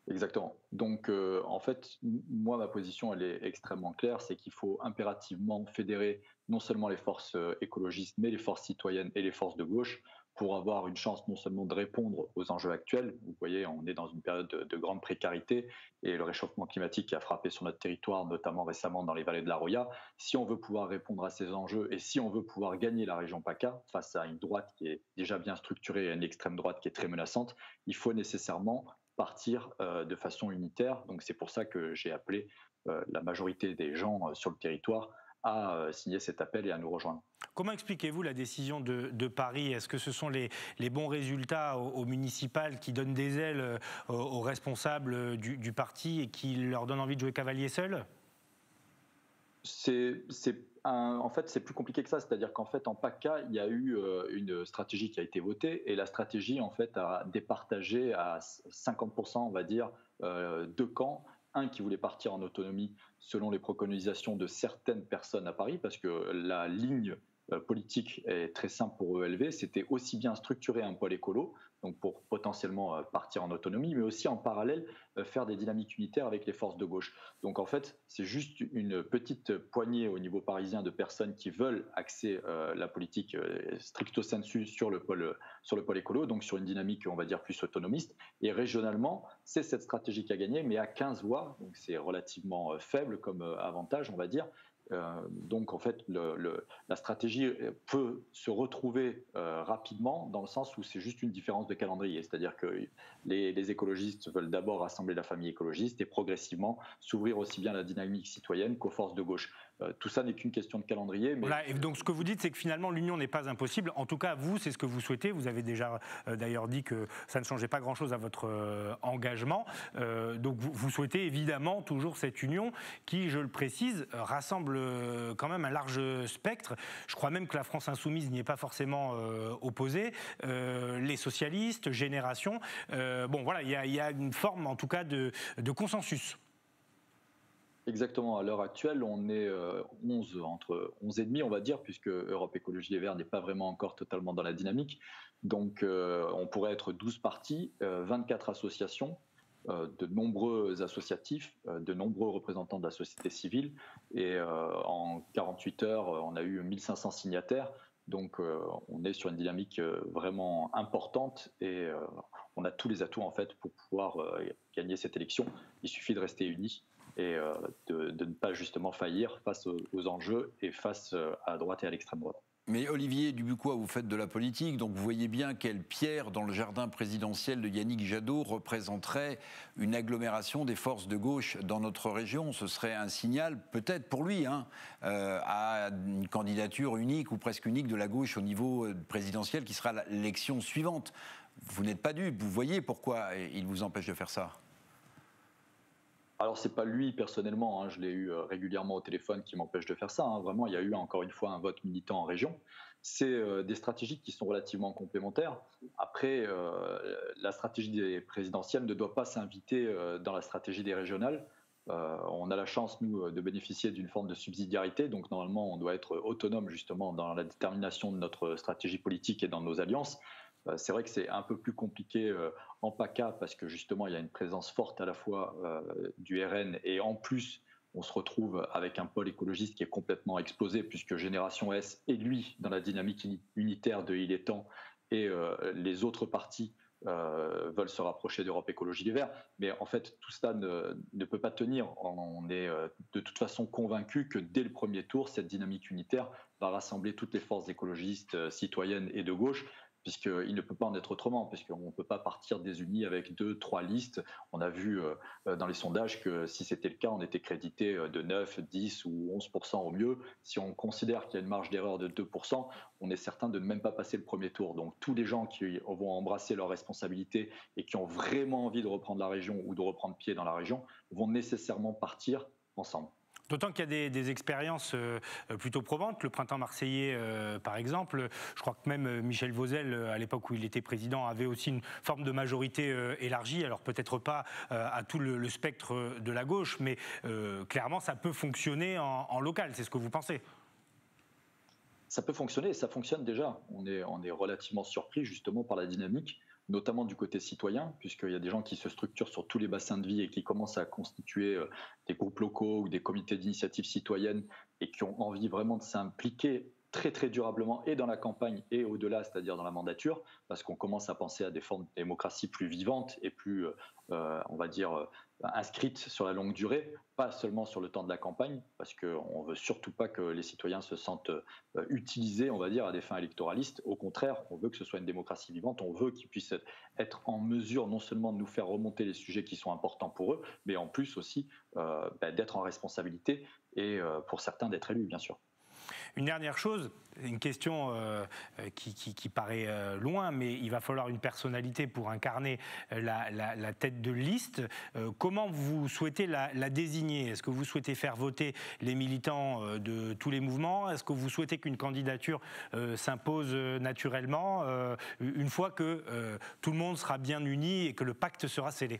Exactement. Donc, en fait, moi, ma position, elle est extrêmement claire, c'est qu'il faut impérativement fédérer non seulement les forces écologistes, mais les forces citoyennes et les forces de gauche pour avoir une chance non seulement de répondre aux enjeux actuels. Vous voyez, on est dans une période de grande précarité et le réchauffement climatique qui a frappé sur notre territoire, notamment récemment dans les vallées de la Roya. Si on veut pouvoir répondre à ces enjeux et si on veut pouvoir gagner la région PACA face à une droite qui est déjà bien structurée et à une extrême droite qui est très menaçante, il faut nécessairement partir de façon unitaire. Donc c'est pour ça que j'ai appelé la majorité des gens sur le territoire à signer cet appel et à nous rejoindre. Comment expliquez-vous la décision de Paris? Est-ce que ce sont les bons résultats au municipal qui donnent des ailes aux responsables du parti et qui leur donnent envie de jouer cavalier seul? En fait, c'est plus compliqué que ça. C'est-à-dire qu'en fait, en PACA, il y a eu une stratégie qui a été votée et la stratégie, en fait, a départagé à 50%, on va dire, deux camps. Un qui voulait partir en autonomie selon les préconisations de certaines personnes à Paris, parce que la ligne politique est très simple pour ELV, c'était aussi bien structurer un pôle écolo, donc pour potentiellement partir en autonomie, mais aussi en parallèle faire des dynamiques unitaires avec les forces de gauche. Donc en fait, c'est juste une petite poignée au niveau parisien de personnes qui veulent axer la politique stricto sensu sur le pôle écolo, donc sur une dynamique, on va dire, plus autonomiste. Et régionalement, c'est cette stratégie qui a gagné, mais à 15 voix, donc c'est relativement faible comme avantage, on va dire. Donc en fait, la stratégie peut se retrouver rapidement dans le sens où c'est juste une différence de calendrier. C'est-à-dire que les écologistes veulent d'abord rassembler la famille écologiste et progressivement s'ouvrir aussi bien à la dynamique citoyenne qu'aux forces de gauche. Tout ça n'est qu'une question de calendrier. Mais... Voilà, et donc ce que vous dites, c'est que finalement l'union n'est pas impossible. En tout cas, vous, c'est ce que vous souhaitez. Vous avez déjà d'ailleurs dit que ça ne changeait pas grand-chose à votre engagement. Donc vous souhaitez évidemment toujours cette union qui, je le précise, rassemble quand même un large spectre. Je crois même que la France insoumise n'y est pas forcément opposée. Les socialistes, Génération. Bon, voilà, il y a une forme, en tout cas, de consensus. Exactement. À l'heure actuelle, on est entre 11,5, on va dire, puisque Europe Écologie Les Verts n'est pas vraiment encore totalement dans la dynamique. Donc, on pourrait être 12 partis, 24 associations, de nombreux associatifs, de nombreux représentants de la société civile. Et en 48 heures, on a eu 1500 signataires. Donc, on est sur une dynamique vraiment importante et on a tous les atouts, en fait, pour pouvoir gagner cette élection. Il suffit de rester unis et de ne pas justement faillir face aux enjeux et face à la droite et à l'extrême droite. Mais Olivier Dubuquois, vous faites de la politique, donc vous voyez bien quelle pierre dans le jardin présidentiel de Yannick Jadot représenterait une agglomération des forces de gauche dans notre région. Ce serait un signal, peut-être pour lui, à une candidature unique ou presque unique de la gauche au niveau présidentiel qui sera l'élection suivante. Vous n'êtes pas dupe, vous voyez pourquoi il vous empêche de faire ça. Alors, ce n'est pas lui personnellement, je l'ai eu régulièrement au téléphone qui m'empêche de faire ça. Vraiment, il y a eu encore une fois un vote militant en région. C'est des stratégies qui sont relativement complémentaires. Après, la stratégie des présidentielles ne doit pas s'inviter dans la stratégie des régionales. On a la chance, nous, de bénéficier d'une forme de subsidiarité. Donc, normalement, on doit être autonome justement dans la détermination de notre stratégie politique et dans nos alliances. C'est vrai que c'est un peu plus compliqué en PACA parce que justement il y a une présence forte à la fois du RN et en plus on se retrouve avec un pôle écologiste qui est complètement explosé puisque Génération S est lui dans la dynamique unitaire de Il est temps et les autres partis veulent se rapprocher d'Europe Écologie Les Verts. Mais en fait, tout ça ne peut pas tenir. On est de toute façon convaincu que dès le premier tour, cette dynamique unitaire va rassembler toutes les forces écologistes, citoyennes et de gauche, puisqu'il ne peut pas en être autrement, puisqu'on ne peut pas partir désunis avec 2-3 listes. On a vu dans les sondages que si c'était le cas, on était crédité de 9, 10 ou 11% au mieux. Si on considère qu'il y a une marge d'erreur de 2%, on est certain de ne même pas passer le premier tour. Donc tous les gens qui vont embrasser leurs responsabilités et qui ont vraiment envie de reprendre la région ou de reprendre pied dans la région vont nécessairement partir ensemble. D'autant qu'il y a des expériences plutôt probantes. Le printemps marseillais, par exemple, je crois que même Michel Vauzel, à l'époque où il était président, avait aussi une forme de majorité élargie. Alors peut-être pas à tout le spectre de la gauche, mais clairement ça peut fonctionner en local. C'est ce que vous pensez ? Ça peut fonctionner et ça fonctionne déjà. On est relativement surpris justement par la dynamique, notamment du côté citoyen, puisqu'il y a des gens qui se structurent sur tous les bassins de vie et qui commencent à constituer des groupes locaux ou des comités d'initiative citoyenne et qui ont envie vraiment de s'impliquer très très durablement et dans la campagne et au-delà, c'est-à-dire dans la mandature, parce qu'on commence à penser à des formes de démocratie plus vivantes et plus, on va dire, inscrites sur la longue durée, pas seulement sur le temps de la campagne, parce qu'on ne veut surtout pas que les citoyens se sentent utilisés, on va dire, à des fins électoralistes. Au contraire, on veut que ce soit une démocratie vivante, on veut qu'ils puissent être en mesure non seulement de nous faire remonter les sujets qui sont importants pour eux, mais en plus aussi d'être en responsabilité et pour certains d'être élus, bien sûr. Une dernière chose, une question qui paraît loin, mais il va falloir une personnalité pour incarner la tête de liste. Comment vous souhaitez la désigner ? Est-ce que vous souhaitez faire voter les militants de tous les mouvements ? Est-ce que vous souhaitez qu'une candidature s'impose naturellement une fois que tout le monde sera bien uni et que le pacte sera scellé ?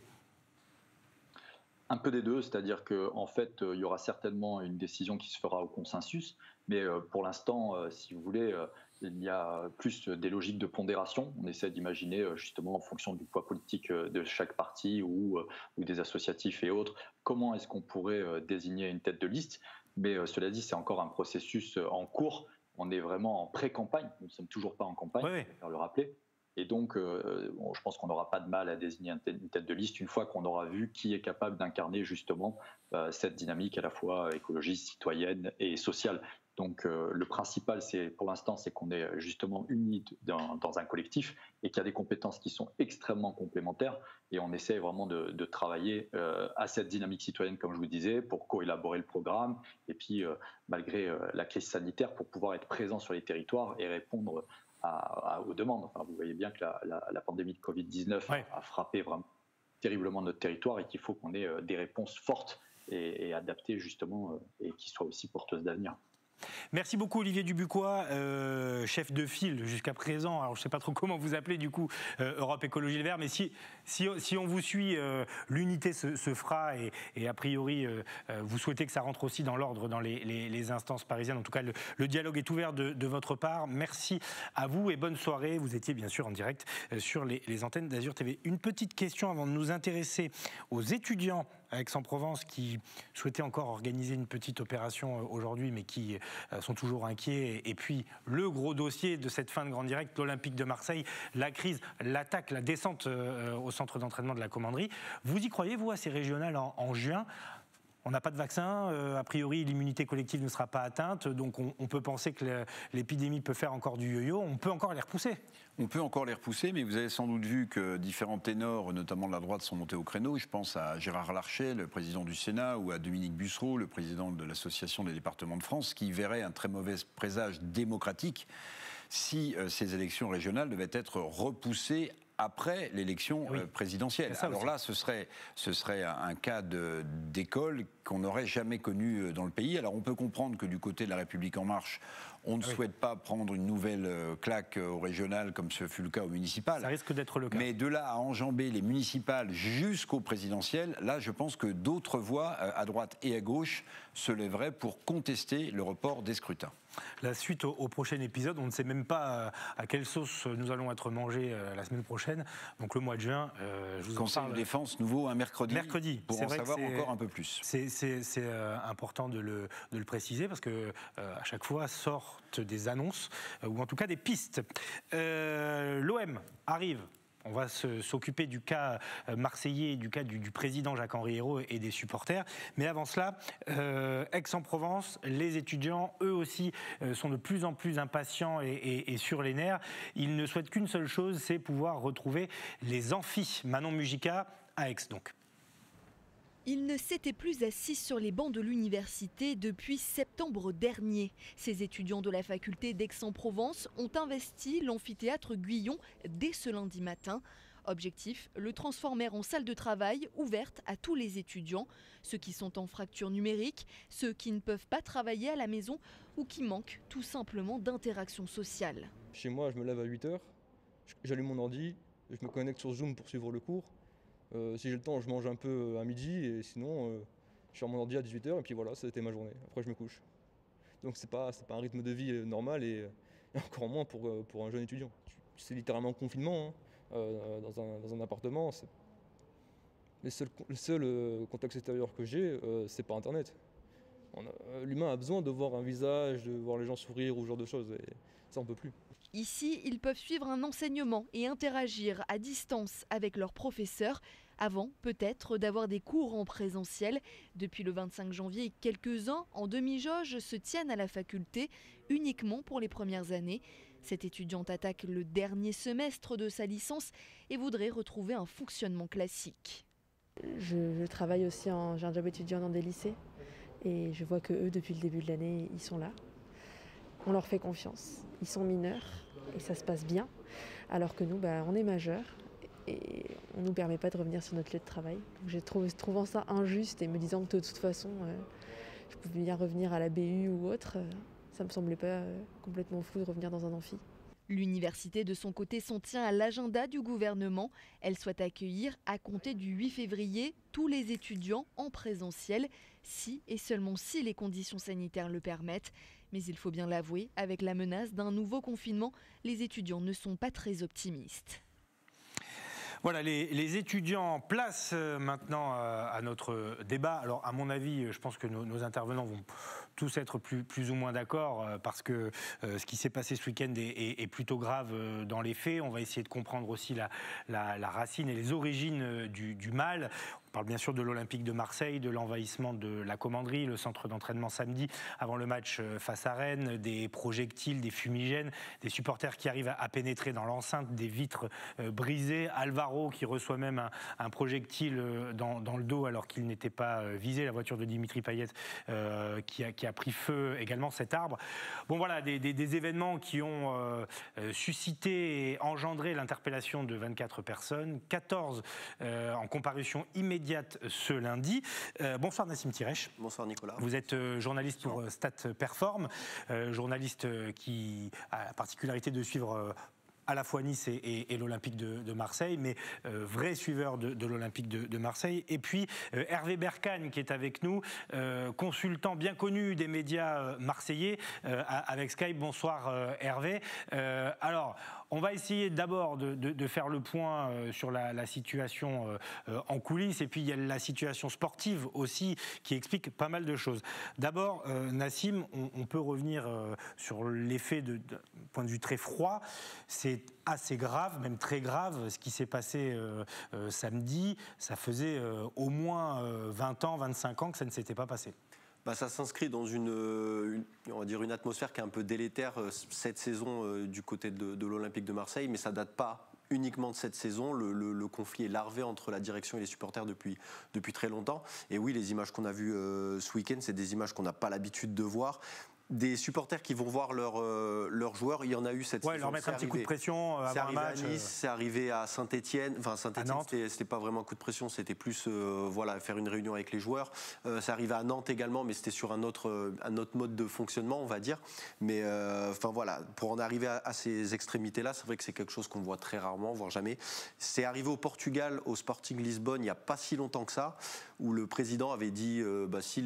Un peu des deux, c'est-à-dire qu'en fait, il y aura certainement une décision qui se fera au consensus, mais pour l'instant, si vous voulez, il y a plus des logiques de pondération. On essaie d'imaginer justement en fonction du poids politique de chaque parti ou des associatifs et autres, comment est-ce qu'on pourrait désigner une tête de liste. Mais cela dit, c'est encore un processus en cours. On est vraiment en pré-campagne, nous ne sommes toujours pas en campagne, oui. Je préfère le rappeler. Et donc, je pense qu'on n'aura pas de mal à désigner une tête de liste une fois qu'on aura vu qui est capable d'incarner justement cette dynamique à la fois écologiste, citoyenne et sociale. Donc, le principal, pour l'instant, c'est qu'on est justement unis dans un collectif et qu'il y a des compétences qui sont extrêmement complémentaires. Et on essaie vraiment de travailler à cette dynamique citoyenne, comme je vous disais, pour co-élaborer le programme. Et puis, malgré la crise sanitaire, pour pouvoir être présent sur les territoires et répondre aux demandes. Enfin, vous voyez bien que la pandémie de Covid-19 a frappé vraiment terriblement notre territoire et qu'il faut qu'on ait des réponses fortes et adaptées justement et qui soient aussi porteuses d'avenir. Merci beaucoup Olivier Dubuquois, chef de file jusqu'à présent. Alors je ne sais pas trop comment vous appelez du coup Europe Écologie Les Verts, mais si on vous suit, l'unité se fera et a priori vous souhaitez que ça rentre aussi dans l'ordre dans les instances parisiennes. En tout cas, le dialogue est ouvert de votre part. Merci à vous et bonne soirée. Vous étiez bien sûr en direct sur les antennes d'Azur TV. Une petite question avant de nous intéresser aux étudiants à Aix-en-Provence qui souhaitaient encore organiser une petite opération aujourd'hui, mais qui sont toujours inquiets. Et puis, le gros dossier de cette fin de Grand Direct, l'Olympique de Marseille, la crise, l'attaque, la descente au centre d'entraînement de la Commanderie. Vous y croyez, vous, à ces régionales en juin ? On n'a pas de vaccin, a priori l'immunité collective ne sera pas atteinte, donc on peut penser que l'épidémie peut faire encore du yo-yo, on peut encore les repousser. On peut encore les repousser, mais vous avez sans doute vu que différents ténors, notamment de la droite, sont montés au créneau. Je pense à Gérard Larcher, le président du Sénat, ou à Dominique Bussereau, le président de l'Association des départements de France, qui verrait un très mauvais présage démocratique si ces élections régionales devaient être repoussées après l'élection présidentielle. Alors là, ce serait un cas d'école qu'on n'aurait jamais connu dans le pays. Alors on peut comprendre que du côté de La République En Marche, on ne souhaite pas prendre une nouvelle claque au régional comme ce fut le cas au municipal. Ça risque d'être le cas. Mais de là à enjamber les municipales jusqu'au présidentiel, là je pense que d'autres voix, à droite et à gauche, se lèveraient pour contester le report des scrutins. La suite au prochain épisode, on ne sait même pas à quelle sauce nous allons être mangés la semaine prochaine. Donc le mois de juin, je vous en Conseil parle. de défense nouveau un mercredi. Pour en savoir encore un peu plus. C'est important de le préciser parce que à chaque fois sortent des annonces ou en tout cas des pistes. L'OM arrive. On va s'occuper du cas marseillais, du cas du président Jacques-Henri Hérault et des supporters. Mais avant cela, Aix-en-Provence, les étudiants, eux aussi, sont de plus en plus impatients et sur les nerfs. Ils ne souhaitent qu'une seule chose, c'est pouvoir retrouver les amphis. Manon Mujica à Aix, donc. Il ne s'était plus assis sur les bancs de l'université depuis septembre dernier. Ces étudiants de la faculté d'Aix-en-Provence ont investi l'amphithéâtre Guyon dès ce lundi matin. Objectif, le transformer en salle de travail ouverte à tous les étudiants, ceux qui sont en fracture numérique, ceux qui ne peuvent pas travailler à la maison ou qui manquent tout simplement d'interaction sociale. Chez moi, je me lève à 8h, j'allume mon ordi, je me connecte sur Zoom pour suivre le cours. Si j'ai le temps, je mange un peu à midi et sinon, je suis à mon ordi à 18h et puis voilà, ça a été ma journée. Après, je me couche. Donc c'est pas un rythme de vie normal et encore moins pour un jeune étudiant. C'est littéralement confinement dans un appartement. Le seul contact extérieur que j'ai, c'est par Internet. L'humain a besoin de voir un visage, de voir les gens sourire ou ce genre de choses et ça, on peut plus. Ici, ils peuvent suivre un enseignement et interagir à distance avec leurs professeurs, avant peut-être d'avoir des cours en présentiel. Depuis le 25 janvier, quelques-uns en demi-jauge se tiennent à la faculté, uniquement pour les premières années. Cette étudiante attaque le dernier semestre de sa licence et voudrait retrouver un fonctionnement classique. Je travaille aussi, j'ai un job étudiant dans des lycées et je vois que eux, depuis le début de l'année, ils sont là. On leur fait confiance, ils sont mineurs et ça se passe bien, alors que nous, on est majeurs et on ne nous permet pas de revenir sur notre lieu de travail. Trouvant ça injuste et me disant que de toute façon, je pouvais bien revenir à la BU ou autre, ça ne me semblait pas complètement fou de revenir dans un amphi. L'université, de son côté, s'en tient à l'agenda du gouvernement. Elle souhaite accueillir, à compter du 8 février, tous les étudiants en présentiel, si et seulement si les conditions sanitaires le permettent. Mais il faut bien l'avouer, avec la menace d'un nouveau confinement, les étudiants ne sont pas très optimistes. Voilà, les étudiants, place maintenant à notre débat. Alors, à mon avis, je pense que nos intervenants vont tous être plus ou moins d'accord parce que ce qui s'est passé ce week-end est plutôt grave dans les faits. On va essayer de comprendre aussi la racine et les origines du mal. On parle bien sûr de l'Olympique de Marseille, de l'envahissement de la commanderie, le centre d'entraînement samedi avant le match face à Rennes, des projectiles, des fumigènes, des supporters qui arrivent à pénétrer dans l'enceinte, des vitres brisées, Alvaro qui reçoit même un projectile dans le dos alors qu'il n'était pas visé, la voiture de Dimitri Payet qui a pris feu également, cet arbre. Bon voilà, des événements qui ont suscité et engendré l'interpellation de 24 personnes, 14 en comparution immédiate ce lundi. Bonsoir Nassim Tirech. Bonsoir Nicolas. Vous êtes journaliste pour Stat Perform, journaliste qui a la particularité de suivre à la fois Nice et l'Olympique de Marseille, mais vrai suiveur de l'Olympique de Marseille. Et puis Hervé Berkane qui est avec nous, consultant bien connu des médias marseillais avec Skype. Bonsoir Hervé. Alors, on va essayer d'abord de faire le point sur la situation en coulisses et puis il y a la situation sportive aussi qui explique pas mal de choses. D'abord, Nassim, on peut revenir sur les faits d'un point de vue très froid. C'est assez grave, même très grave, ce qui s'est passé samedi. Ça faisait au moins 20 ans, 25 ans que ça ne s'était pas passé. Ça s'inscrit dans on va dire une atmosphère qui est un peu délétère cette saison du côté de l'Olympique de Marseille, mais ça date pas uniquement de cette saison. Le conflit est larvé entre la direction et les supporters depuis très longtemps. Et oui, les images qu'on a vues ce week-end, c'est des images qu'on n'a pas l'habitude de voir. des supporters qui vont voir leurs joueurs, il y en a eu cette saison. Leur mettre un petit coup de pression avant un match. C'est arrivé à Nice, c'est arrivé à Saint-Etienne. Enfin, Saint-Etienne, c'était pas vraiment un coup de pression, c'était plus faire une réunion avec les joueurs. C'est arrivé à Nantes également, mais c'était sur un autre mode de fonctionnement, on va dire. Mais pour en arriver à ces extrémités-là, c'est vrai que c'est quelque chose qu'on voit très rarement, voire jamais. C'est arrivé au Portugal, au Sporting Lisbonne, il n'y a pas si longtemps que ça, où le président avait dit si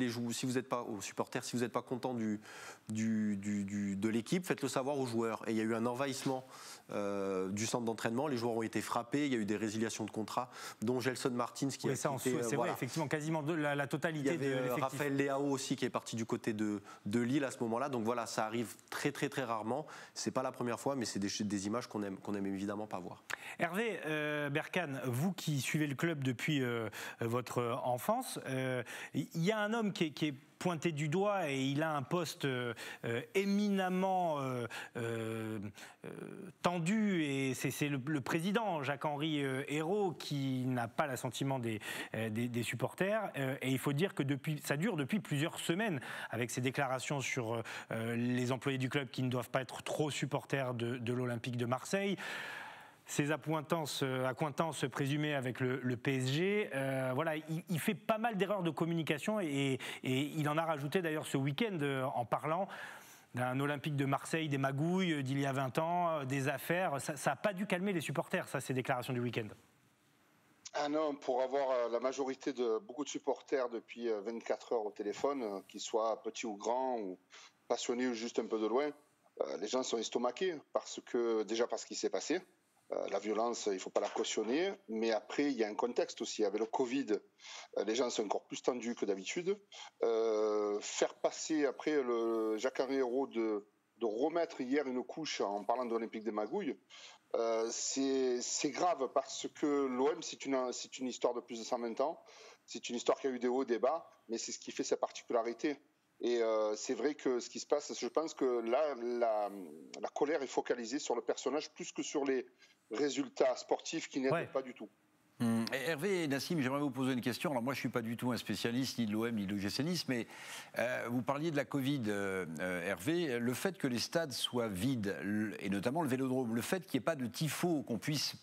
vous n'êtes pas aux supporters, si vous n'êtes pas content de l'équipe, faites-le savoir aux joueurs. Et il y a eu un envahissement du centre d'entraînement, les joueurs ont été frappés, il y a eu des résiliations de contrats, dont Gelson Martins qui a quitté. C'est vrai, effectivement, quasiment la totalité de l'effectif. Raphaël Leao aussi qui est parti du côté de Lille à ce moment-là. Donc voilà, ça arrive très très très rarement. C'est pas la première fois, mais c'est des images qu'on aime évidemment pas voir. Hervé Berkane, vous qui suivez le club depuis votre enfance, il y a un homme qui est pointé du doigt et il a un poste éminemment tendu et c'est le président Jacques-Henri Hérault qui n'a pas l'assentiment des supporters et il faut dire que ça dure depuis plusieurs semaines avec ces déclarations sur les employés du club qui ne doivent pas être trop supporters de l'Olympique de Marseille. Ces accointances présumées avec le PSG, il fait pas mal d'erreurs de communication et il en a rajouté d'ailleurs ce week-end en parlant d'un Olympique de Marseille, des magouilles d'il y a 20 ans, des affaires. Ça n'a pas dû calmer les supporters, ces déclarations du week-end. Ah non, pour avoir la majorité de beaucoup de supporters depuis 24 heures au téléphone, qu'ils soient petits ou grands, ou passionnés ou juste un peu de loin, les gens sont estomaqués parce qu'il s'est passé. La violence, il ne faut pas la cautionner, mais après, il y a un contexte aussi. Avec le Covid, les gens sont encore plus tendus que d'habitude. Faire passer après le Jacques-Henri Hérault de remettre hier une couche en parlant de l'Olympique des Magouilles, c'est grave parce que l'OM, c'est une histoire de plus de 120 ans. C'est une histoire qui a eu des hauts, des bas, mais c'est ce qui fait sa particularité. Et c'est vrai que ce qui se passe, je pense que là, la colère est focalisée sur le personnage plus que sur les résultats sportifs qui n'aident pas du tout. Hervé et Nassim, j'aimerais vous poser une question. Alors moi, je ne suis pas du tout un spécialiste ni de l'OM ni de l'OGC Nice, mais vous parliez de la Covid, Hervé. Le fait que les stades soient vides, et notamment le Vélodrome, le fait qu'il n'y ait pas de tifo,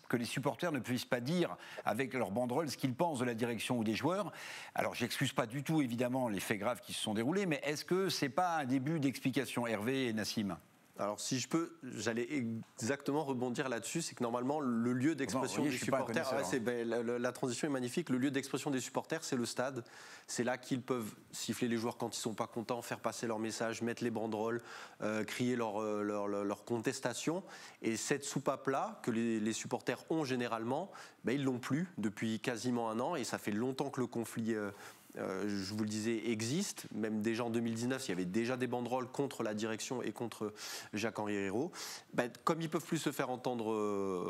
que les supporters ne puissent pas dire avec leur banderole ce qu'ils pensent de la direction ou des joueurs. Alors, j'excuse pas du tout, évidemment, les faits graves qui se sont déroulés, mais est-ce que ce n'est pas un début d'explication, Hervé et Nassim ? Alors si je peux, j'allais exactement rebondir là-dessus, c'est que normalement le lieu d'expression des supporters, la transition est magnifique, le lieu d'expression des supporters c'est le stade, c'est là qu'ils peuvent siffler les joueurs quand ils ne sont pas contents, faire passer leur message, mettre les banderoles, crier leur contestation, et cette soupape-là que les supporters ont généralement, ils l'ont plus depuis quasiment un an et ça fait longtemps que le conflit... je vous le disais, existe. Même déjà en 2019, il y avait déjà des banderoles contre la direction et contre Jacques-Henri Hérault. Comme ils ne peuvent plus se faire entendre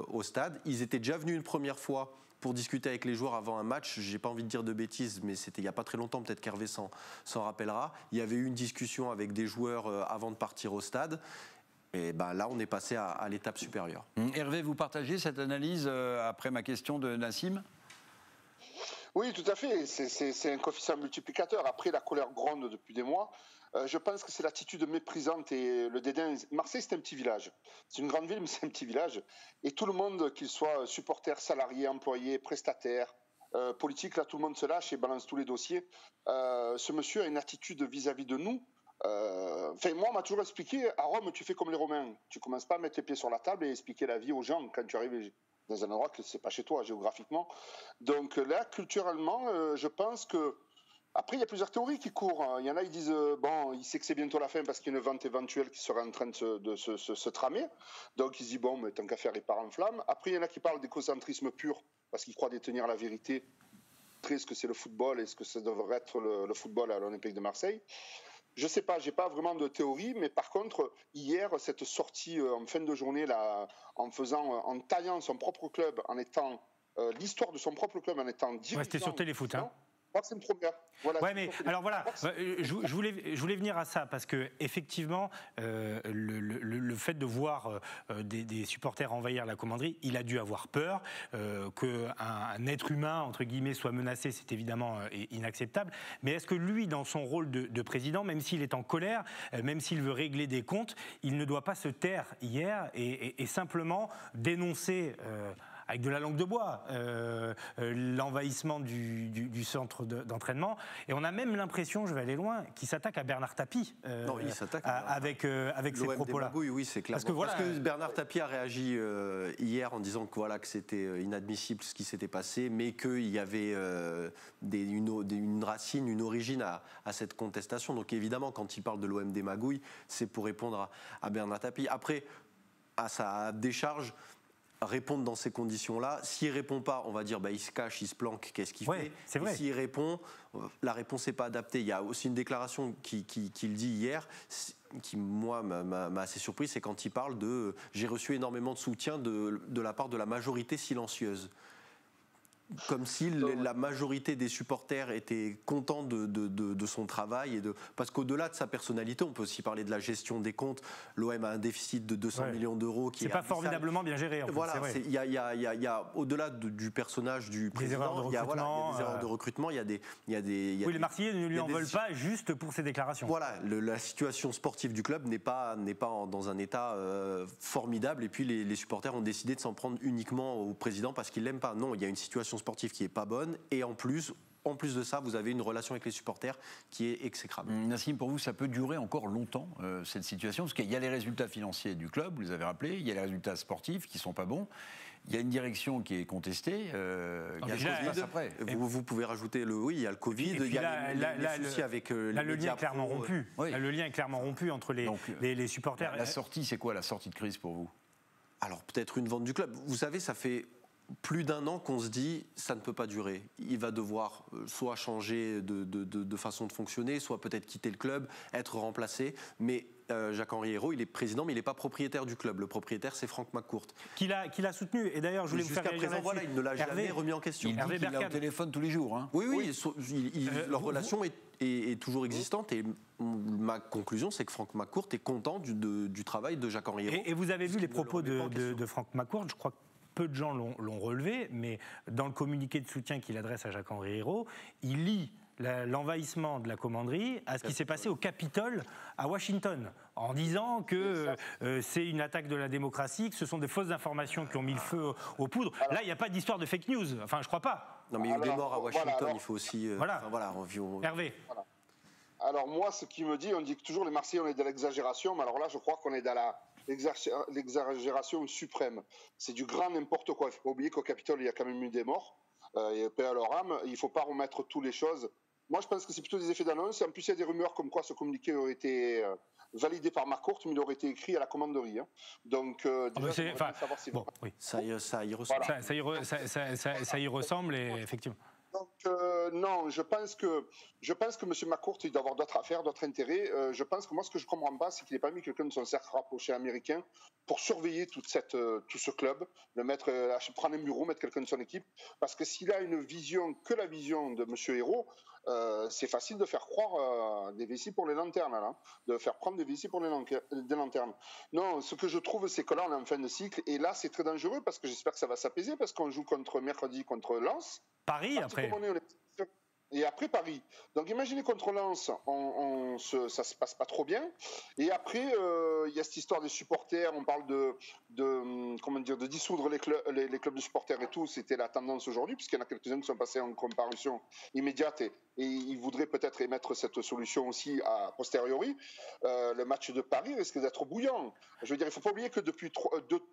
au stade, ils étaient déjà venus une première fois pour discuter avec les joueurs avant un match. Je n'ai pas envie de dire de bêtises, mais c'était il n'y a pas très longtemps, peut-être qu'Hervé s'en rappellera. Il y avait eu une discussion avec des joueurs avant de partir au stade. Et là, on est passé à l'étape supérieure. Hervé, vous partagez cette analyse après ma question de Nassim ? Oui, tout à fait. C'est un coefficient multiplicateur. Après, la colère gronde depuis des mois. Je pense que c'est l'attitude méprisante et le dédain. Marseille, c'est un petit village. C'est une grande ville, mais c'est un petit village. Et tout le monde, qu'il soit supporter, salarié, employé, prestataire, politique, là, tout le monde se lâche et balance tous les dossiers. Ce monsieur a une attitude vis-à-vis de nous. Moi, on m'a toujours expliqué, à Rome, tu fais comme les Romains. Tu commences pas à mettre les pieds sur la table et expliquer la vie aux gens quand tu arrives dans un endroit que c'est pas chez toi géographiquement. Donc là, culturellement, je pense que... Après, il y a plusieurs théories qui courent. Il y en a, ils disent, il sait que c'est bientôt la fin parce qu'il y a une vente éventuelle qui serait en train de se tramer. Donc, il se dit, mais tant qu'à faire, il part en flamme. Après, il y en a qui parlent d'écocentrisme pur parce qu'ils croient détenir la vérité. Est-ce que c'est le football? Est-ce que ça devrait être le football à l'Olympique de Marseille? Je ne sais pas, je n'ai pas vraiment de théorie, mais par contre, hier, cette sortie en fin de journée, là, en taillant son propre club, en étant l'histoire de son propre club, en étant dirigeant... C'était sur Téléfoot, hein. Moi, c'est une première. Voilà, ouais, mais alors voilà, je voulais venir à ça parce que effectivement, le fait de voir des supporters envahir la commanderie, il a dû avoir peur qu'un être humain entre guillemets soit menacé, c'est évidemment inacceptable. Mais est-ce que lui, dans son rôle de président, même s'il est en colère, même s'il veut régler des comptes, il ne doit pas se taire hier et simplement dénoncer avec de la langue de bois, l'envahissement du centre d'entraînement. Et on a même l'impression, je vais aller loin, qu'il s'attaque à Bernard Tapie il s'attaque avec ces propos-là. Oui, c'est clair. Parce que Bernard Tapie a réagi hier en disant que c'était inadmissible ce qui s'était passé, mais qu'il y avait une racine, une origine à cette contestation. Donc évidemment, quand il parle de l'OM des magouilles, c'est pour répondre à Bernard Tapie. Après, à sa décharge, répondre dans ces conditions-là. S'il ne répond pas, on va dire il se cache, il se planque, qu'est-ce qu'il fait ? C'est vrai. S'il répond, la réponse n'est pas adaptée. Il y a aussi une déclaration qu'il dit hier qui, moi, m'a assez surpris, c'est quand il parle de « j'ai reçu énormément de soutien de la part de la majorité silencieuse ». Comme si la majorité des supporters étaient contents de son travail. Parce qu'au-delà de sa personnalité, on peut aussi parler de la gestion des comptes. L'OM a un déficit de 200 millions d'euros. C'est pas formidablement bien géré. Voilà, il y a au-delà du personnage du président, il y a des erreurs de recrutement. Il y a des les Marseillais ne lui en veulent pas juste pour ses déclarations. Voilà, la situation sportive du club n'est pas dans un état formidable. Et puis les supporters ont décidé de s'en prendre uniquement au président parce qu'ils l'aiment pas. Non, il y a une situation sportive qui est pas bonne et en plus de ça, vous avez une relation avec les supporters qui est exécrable. Nassim, pour vous, ça peut durer encore longtemps, cette situation, parce qu'il y a les résultats financiers du club, vous les avez rappelés, il y a les résultats sportifs qui sont pas bons, il y a une direction qui est contestée, il y a le Covid après. Vous pouvez rajouter il y a le Covid, il y a les soucis avec les le lien est clairement rompu. Là, le lien est clairement rompu entre les supporters. La sortie, c'est quoi la sortie de crise pour vous ? Alors peut-être une vente du club. Vous savez, ça fait plus d'1 an qu'on se dit ça ne peut pas durer. Il va devoir soit changer de façon de fonctionner, soit peut-être quitter le club, être remplacé. Mais Jacques-Henri Hérault, il est président, mais il n'est pas propriétaire du club. Le propriétaire, c'est Franck McCourt. Qui l'a soutenu. Et d'ailleurs, je voulais vous faire réagir là-dessus. Voilà, il ne l'a jamais remis en question. Il dit qu'il est au téléphone tous les jours. Hein. Oui. Leur relation est toujours existante. Et ma conclusion, c'est que Franck McCourt est content du travail de Jacques-Henri Hérault. Et vous avez vu les propos de Franck McCourt, je crois que peu de gens l'ont relevé, mais dans le communiqué de soutien qu'il adresse à Jacques-Henri Hérault, il lie l'envahissement de la commanderie à ce qui s'est passé au Capitole à Washington, en disant que c'est une attaque de la démocratie, que ce sont des fausses informations qui ont mis le feu aux poudres. Là, il n'y a pas d'histoire de fake news. Enfin, je ne crois pas. Non, mais il y a eu des morts à Washington, il faut aussi... Hervé. Alors moi, ce qui me dit, on dit que toujours les Marseillais, on est de l'exagération, mais alors là, je crois qu'on est dans l'exagération suprême. C'est du grand n'importe quoi. Il ne faut pas oublier qu'au Capitole, il y a quand même eu des morts, et paix à leur âme. Il ne faut pas remettre toutes les choses. Moi, je pense que c'est plutôt des effets d'annonce. En plus, il y a des rumeurs comme quoi ce communiqué aurait été validé par McCourt, mais il aurait été écrit à la commanderie. Hein. Donc, ça y ressemble. Ça y ressemble, et effectivement. Donc non, je pense que M. McCourt, il doit avoir d'autres affaires, d'autres intérêts. Je pense que moi, ce que je comprends pas, c'est qu'il n'ait pas mis quelqu'un de son cercle rapproché américain pour surveiller tout ce club, le mettre, prendre un bureau, mettre quelqu'un de son équipe. Parce que s'il a une vision, que la vision de M. Hérault, c'est facile de faire croire des vessies pour les lanternes, là, de faire prendre des vessies pour des lanternes. Non, ce que je trouve, c'est que là, on est en fin de cycle, et là, c'est très dangereux, parce que j'espère que ça va s'apaiser, parce qu'on joue mercredi contre Lens. Paris, après. Et après Paris. Donc imaginez contre Lens, ça se passe pas trop bien. Et après, il y a cette histoire des supporters. On parle de dissoudre les clubs de supporters et tout. C'était la tendance aujourd'hui, puisqu'il y en a quelques-uns qui sont passés en comparution immédiate. Et ils voudraient peut-être émettre cette solution aussi a posteriori. Le match de Paris risque d'être bouillant. Je veux dire, il ne faut pas oublier que depuis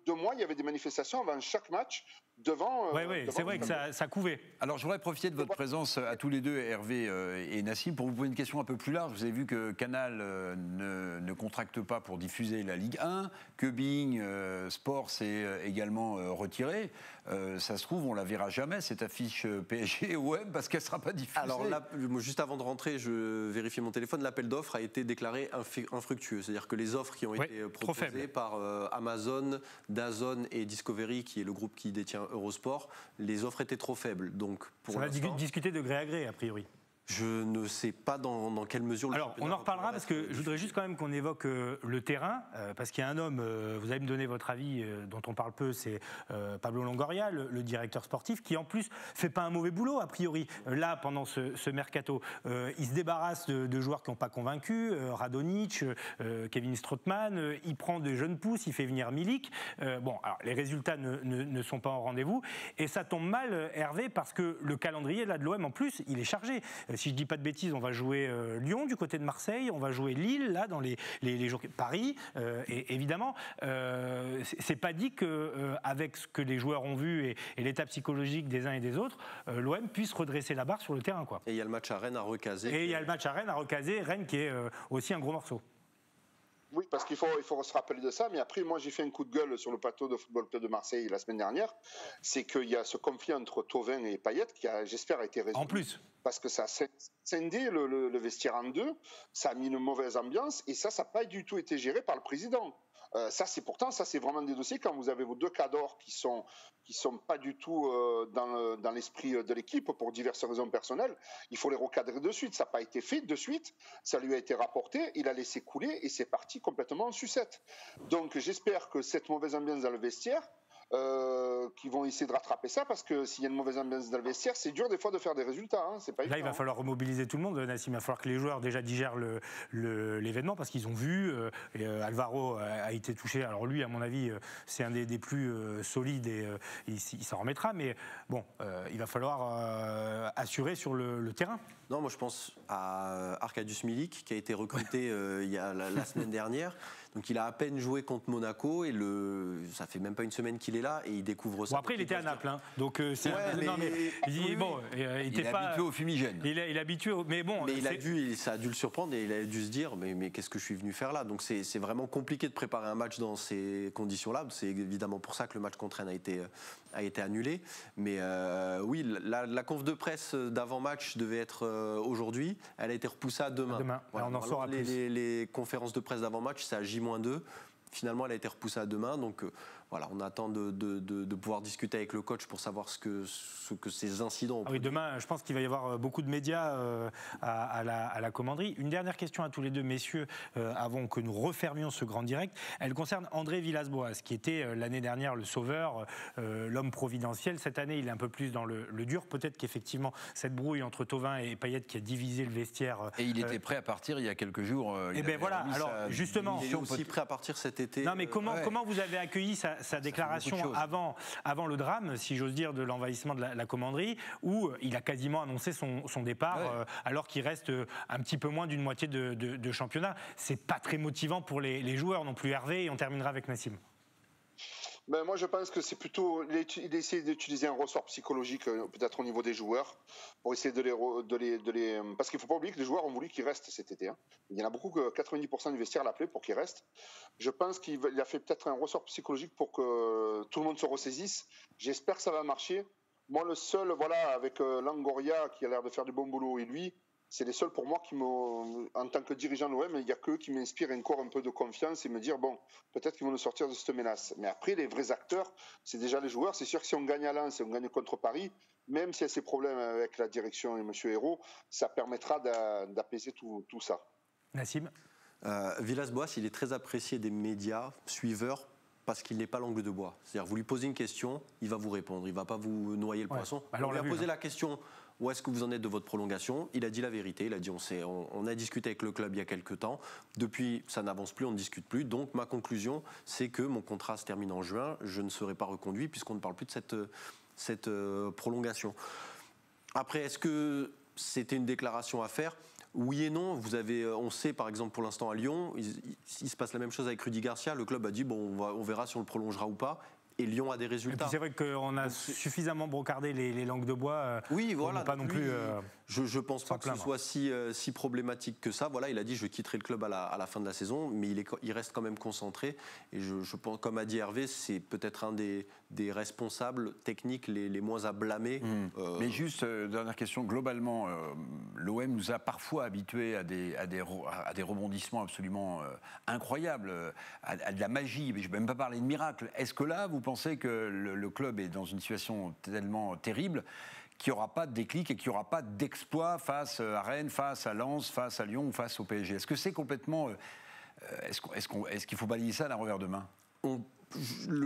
2 mois, il y avait des manifestations avant chaque match devant. Oui, c'est vrai que ça couvait. Alors, je voudrais profiter de votre présence à tous les deux, Hervé et Nassim, pour vous poser une question un peu plus large. Vous avez vu que Canal ne contracte pas pour diffuser la Ligue 1, que Being Sport s'est également retiré. Ça se trouve, on la verra jamais, cette affiche PSG-OM, parce qu'elle ne sera pas diffusée. Alors, juste avant de rentrer, je vérifie mon téléphone, l'appel d'offres a été déclaré infructueux. C'est-à-dire que les offres qui ont été proposées par Amazon, DAZN et Discovery, qui est le groupe qui détient Eurosport, les offres étaient trop faibles. Donc, ça va discuter de gré à gré, a priori. Je ne sais pas dans quelle mesure... Alors, on en reparlera parce que je voudrais juste quand même qu'on évoque le terrain, parce qu'il y a un homme, vous allez me donner votre avis, dont on parle peu, c'est Pablo Longoria, le directeur sportif, qui en plus fait pas un mauvais boulot, a priori. Là, pendant ce mercato, il se débarrasse de joueurs qui n'ont pas convaincu, Radonjic, Kevin Strootman, il prend des jeunes pousses, il fait venir Milik. Bon, alors les résultats ne sont pas en rendez-vous, et ça tombe mal, Hervé, parce que le calendrier là de l'OM, en plus, il est chargé. Si je ne dis pas de bêtises, on va jouer Lyon du côté de Marseille, on va jouer Lille là dans les jours Paris. Et évidemment, c'est pas dit qu'avec ce que les joueurs ont vu et l'état psychologique des uns et des autres, l'OM puisse redresser la barre sur le terrain, quoi. Et il y a le match à Rennes à recaser. Rennes qui est aussi un gros morceau. Oui, parce qu'il faut se rappeler de ça. Mais après, moi, j'ai fait un coup de gueule sur le plateau de Football Club de Marseille la semaine dernière. C'est qu'il y a ce conflit entre Thauvin et Payet qui, j'espère, a été résolu. En plus. Parce que ça a scindé le vestiaire en deux, ça a mis une mauvaise ambiance et ça n'a pas du tout été géré par le président. Ça, c'est vraiment des dossiers quand vous avez vos deux cadors qui sont pas du tout dans l'esprit de l'équipe pour diverses raisons personnelles. Il faut les recadrer de suite. Ça n'a pas été fait de suite. Ça lui a été rapporté. Il a laissé couler et c'est parti complètement en sucette. Donc, j'espère que cette mauvaise ambiance dans le vestiaire, qui vont essayer de rattraper ça, parce que s'il y a une mauvaise ambiance dans le vestiaire, c'est dur des fois de faire des résultats. C'est pas évident. Là, il va falloir remobiliser tout le monde, Nassim. Il va falloir que les joueurs déjà digèrent l'événement, parce qu'ils ont vu. Alvaro a été touché. Alors lui, à mon avis, c'est un des plus solides et il s'en remettra. Mais bon, il va falloir assurer sur le terrain. Non, moi je pense à Arkadiusz Milik, qui a été recruté il y a la semaine dernière. Donc il a à peine joué contre Monaco et ça fait même pas une semaine qu'il est là et il découvre ça. Bon, après il était à Naples, hein, donc c'est il est habitué au fumigène. Il est habitué, mais bon. Mais il a vu, ça a dû le surprendre et il a dû se dire mais qu'est-ce que je suis venu faire là? Donc c'est vraiment compliqué de préparer un match dans ces conditions-là. C'est évidemment pour ça que le match contre Rennes a été annulé. Mais oui, la conf de presse d'avant-match devait être aujourd'hui. Elle a été repoussée à demain. Voilà, on en saura plus. Les conférences de presse d'avant-match, c'est à J-2. Finalement, elle a été repoussée à demain. Donc voilà, on attend de pouvoir discuter avec le coach pour savoir ce que ces incidents ont. Oui, demain, je pense qu'il va y avoir beaucoup de médias à la commanderie. Une dernière question à tous les deux, messieurs, avant que nous refermions ce grand direct. Elle concerne André Villas-Boas, qui était l'année dernière le sauveur, l'homme providentiel. Cette année, il est un peu plus dans le dur. Peut-être qu'effectivement, cette brouille entre Thauvin et Payet qui a divisé le vestiaire. Et il était prêt à partir il y a quelques jours. Et bien voilà, alors justement. Il est aussi prêt à partir cet été. Non, mais comment vous avez accueilli sa déclaration avant le drame, si j'ose dire, de l'envahissement de la commanderie, où il a quasiment annoncé son départ, alors qu'il reste un petit peu moins d'une moitié de championnat. C'est pas très motivant pour les joueurs non plus, Hervé, et on terminera avec Nassim. Ben moi, je pense que c'est plutôt d'essayer d'utiliser un ressort psychologique, peut-être au niveau des joueurs, pour essayer de les... Parce qu'il ne faut pas oublier que les joueurs ont voulu qu'ils restent cet été. Il y en a beaucoup, que 90% du vestiaire l'a appelé pour qu'ils restent. Je pense qu'il a fait peut-être un ressort psychologique pour que tout le monde se ressaisisse. J'espère que ça va marcher. Moi, le seul, avec Longoria, qui a l'air de faire du bon boulot, et lui, c'est les seuls pour moi qui en tant que dirigeant de l'OM, il n'y a qu'eux qui m'inspirent encore un peu de confiance et me dire, bon, peut-être qu'ils vont nous sortir de cette menace. Mais après, les vrais acteurs, c'est déjà les joueurs. C'est sûr que si on gagne à Lens et on gagne contre Paris, même s'il y a ces problèmes avec la direction et M. Hérault, ça permettra d'apaiser tout ça. Nassim ? Villas-Boas, il est très apprécié des médias, suiveurs, parce qu'il n'est pas langue de bois. C'est-à-dire, vous lui posez une question, il va vous répondre, il ne va pas vous noyer le poisson. Alors, on lui a posé la question, où est-ce que vous en êtes de votre prolongation? Il a dit la vérité, il a dit on a discuté avec le club il y a quelques temps, depuis ça n'avance plus, on ne discute plus, donc ma conclusion c'est que mon contrat se termine en juin, je ne serai pas reconduit puisqu'on ne parle plus de cette prolongation. Après, est-ce que c'était une déclaration à faire? Oui et non. On sait par exemple pour l'instant à Lyon, il se passe la même chose avec Rudy Garcia. Le club a dit bon, on verra si on le prolongera ou pas. et Lyon a des résultats. C'est vrai qu'on a suffisamment brocardé les langues de bois. Oui, voilà. Pas non plus. Je pense pas que ce soit si problématique que ça. Voilà, il a dit je quitterai le club à la fin de la saison, mais il reste quand même concentré. Et je pense, comme a dit Hervé, c'est peut-être un des responsables techniques les moins à blâmer. Mais juste, dernière question, globalement, l'OM nous a parfois habitués à des rebondissements absolument incroyables, à de la magie, mais je ne vais même pas parler de miracle. Est-ce que là, vous pensez que le club est dans une situation tellement terrible qu'il n'y aura pas de déclic et qu'il n'y aura pas d'exploit face à Rennes, face à Lens, face à Lyon ou face au PSG? Est-ce que c'est complètement... Est-ce qu'il faut balayer ça d'un revers de main?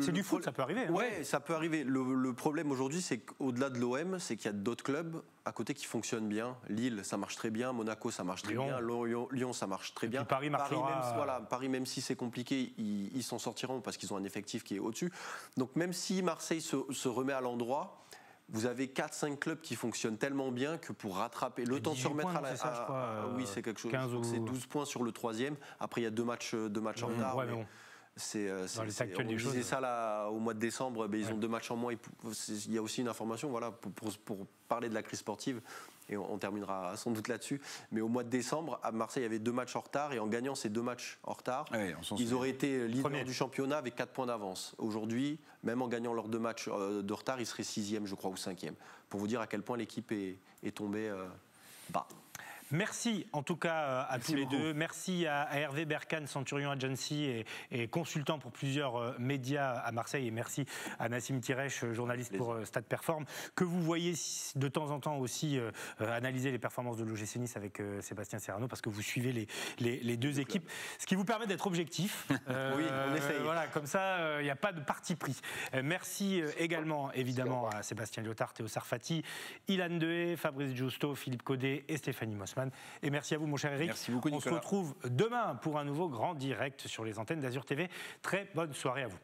C'est du foot, ça peut arriver. Oui, ça peut arriver. Le problème aujourd'hui, c'est qu'au-delà de l'OM, c'est qu'il y a d'autres clubs à côté qui fonctionnent bien. Lille, ça marche très bien. Monaco, ça marche très bien. Lyon, ça marche très bien. Paris marchera... Paris, même si c'est compliqué, ils s'en sortiront parce qu'ils ont un effectif qui est au-dessus. Donc même si Marseille se remet à l'endroit, vous avez 4-5 clubs qui fonctionnent tellement bien que pour rattraper le temps de se remettre oui, c'est quelque chose. C'est 12 points sur le 3e. Après, il y a deux matchs en retard. Ouais, bon. On disait ça là, au mois de décembre, ils ont 2 matchs en moins. Il y a aussi une information pour parler de la crise sportive, et on terminera sans doute là-dessus. Mais au mois de décembre, à Marseille, il y avait 2 matchs en retard, et en gagnant ces 2 matchs en retard, ils auraient été leaders du championnat avec 4 points d'avance. Aujourd'hui, même en gagnant leurs 2 matchs de retard, ils seraient 6e, je crois, ou 5e. Pour vous dire à quel point l'équipe est tombée bas. Merci en tout cas à tous les deux. Merci à Hervé Berkane, Centurion Agency et consultant pour plusieurs médias à Marseille. Et merci à Nassim Tirech, journaliste pour Stade Perform, que vous voyez de temps en temps aussi analyser les performances de l'OGC Nice avec Sébastien Serrano, parce que vous suivez les deux équipes. Ce qui vous permet d'être objectif. Oui, on essaye. Voilà, comme ça, il n'y a pas de parti pris. Merci également, évidemment, à Sébastien Liotard, Théo Sarfati, Ilan Dehé, Fabrice Giusto, Philippe Caudet et Stéphanie Mossman. Et merci à vous, mon cher Eric. Merci beaucoup, Nicolas. On se retrouve demain pour un nouveau grand direct sur les antennes d'Azur TV. Très bonne soirée à vous.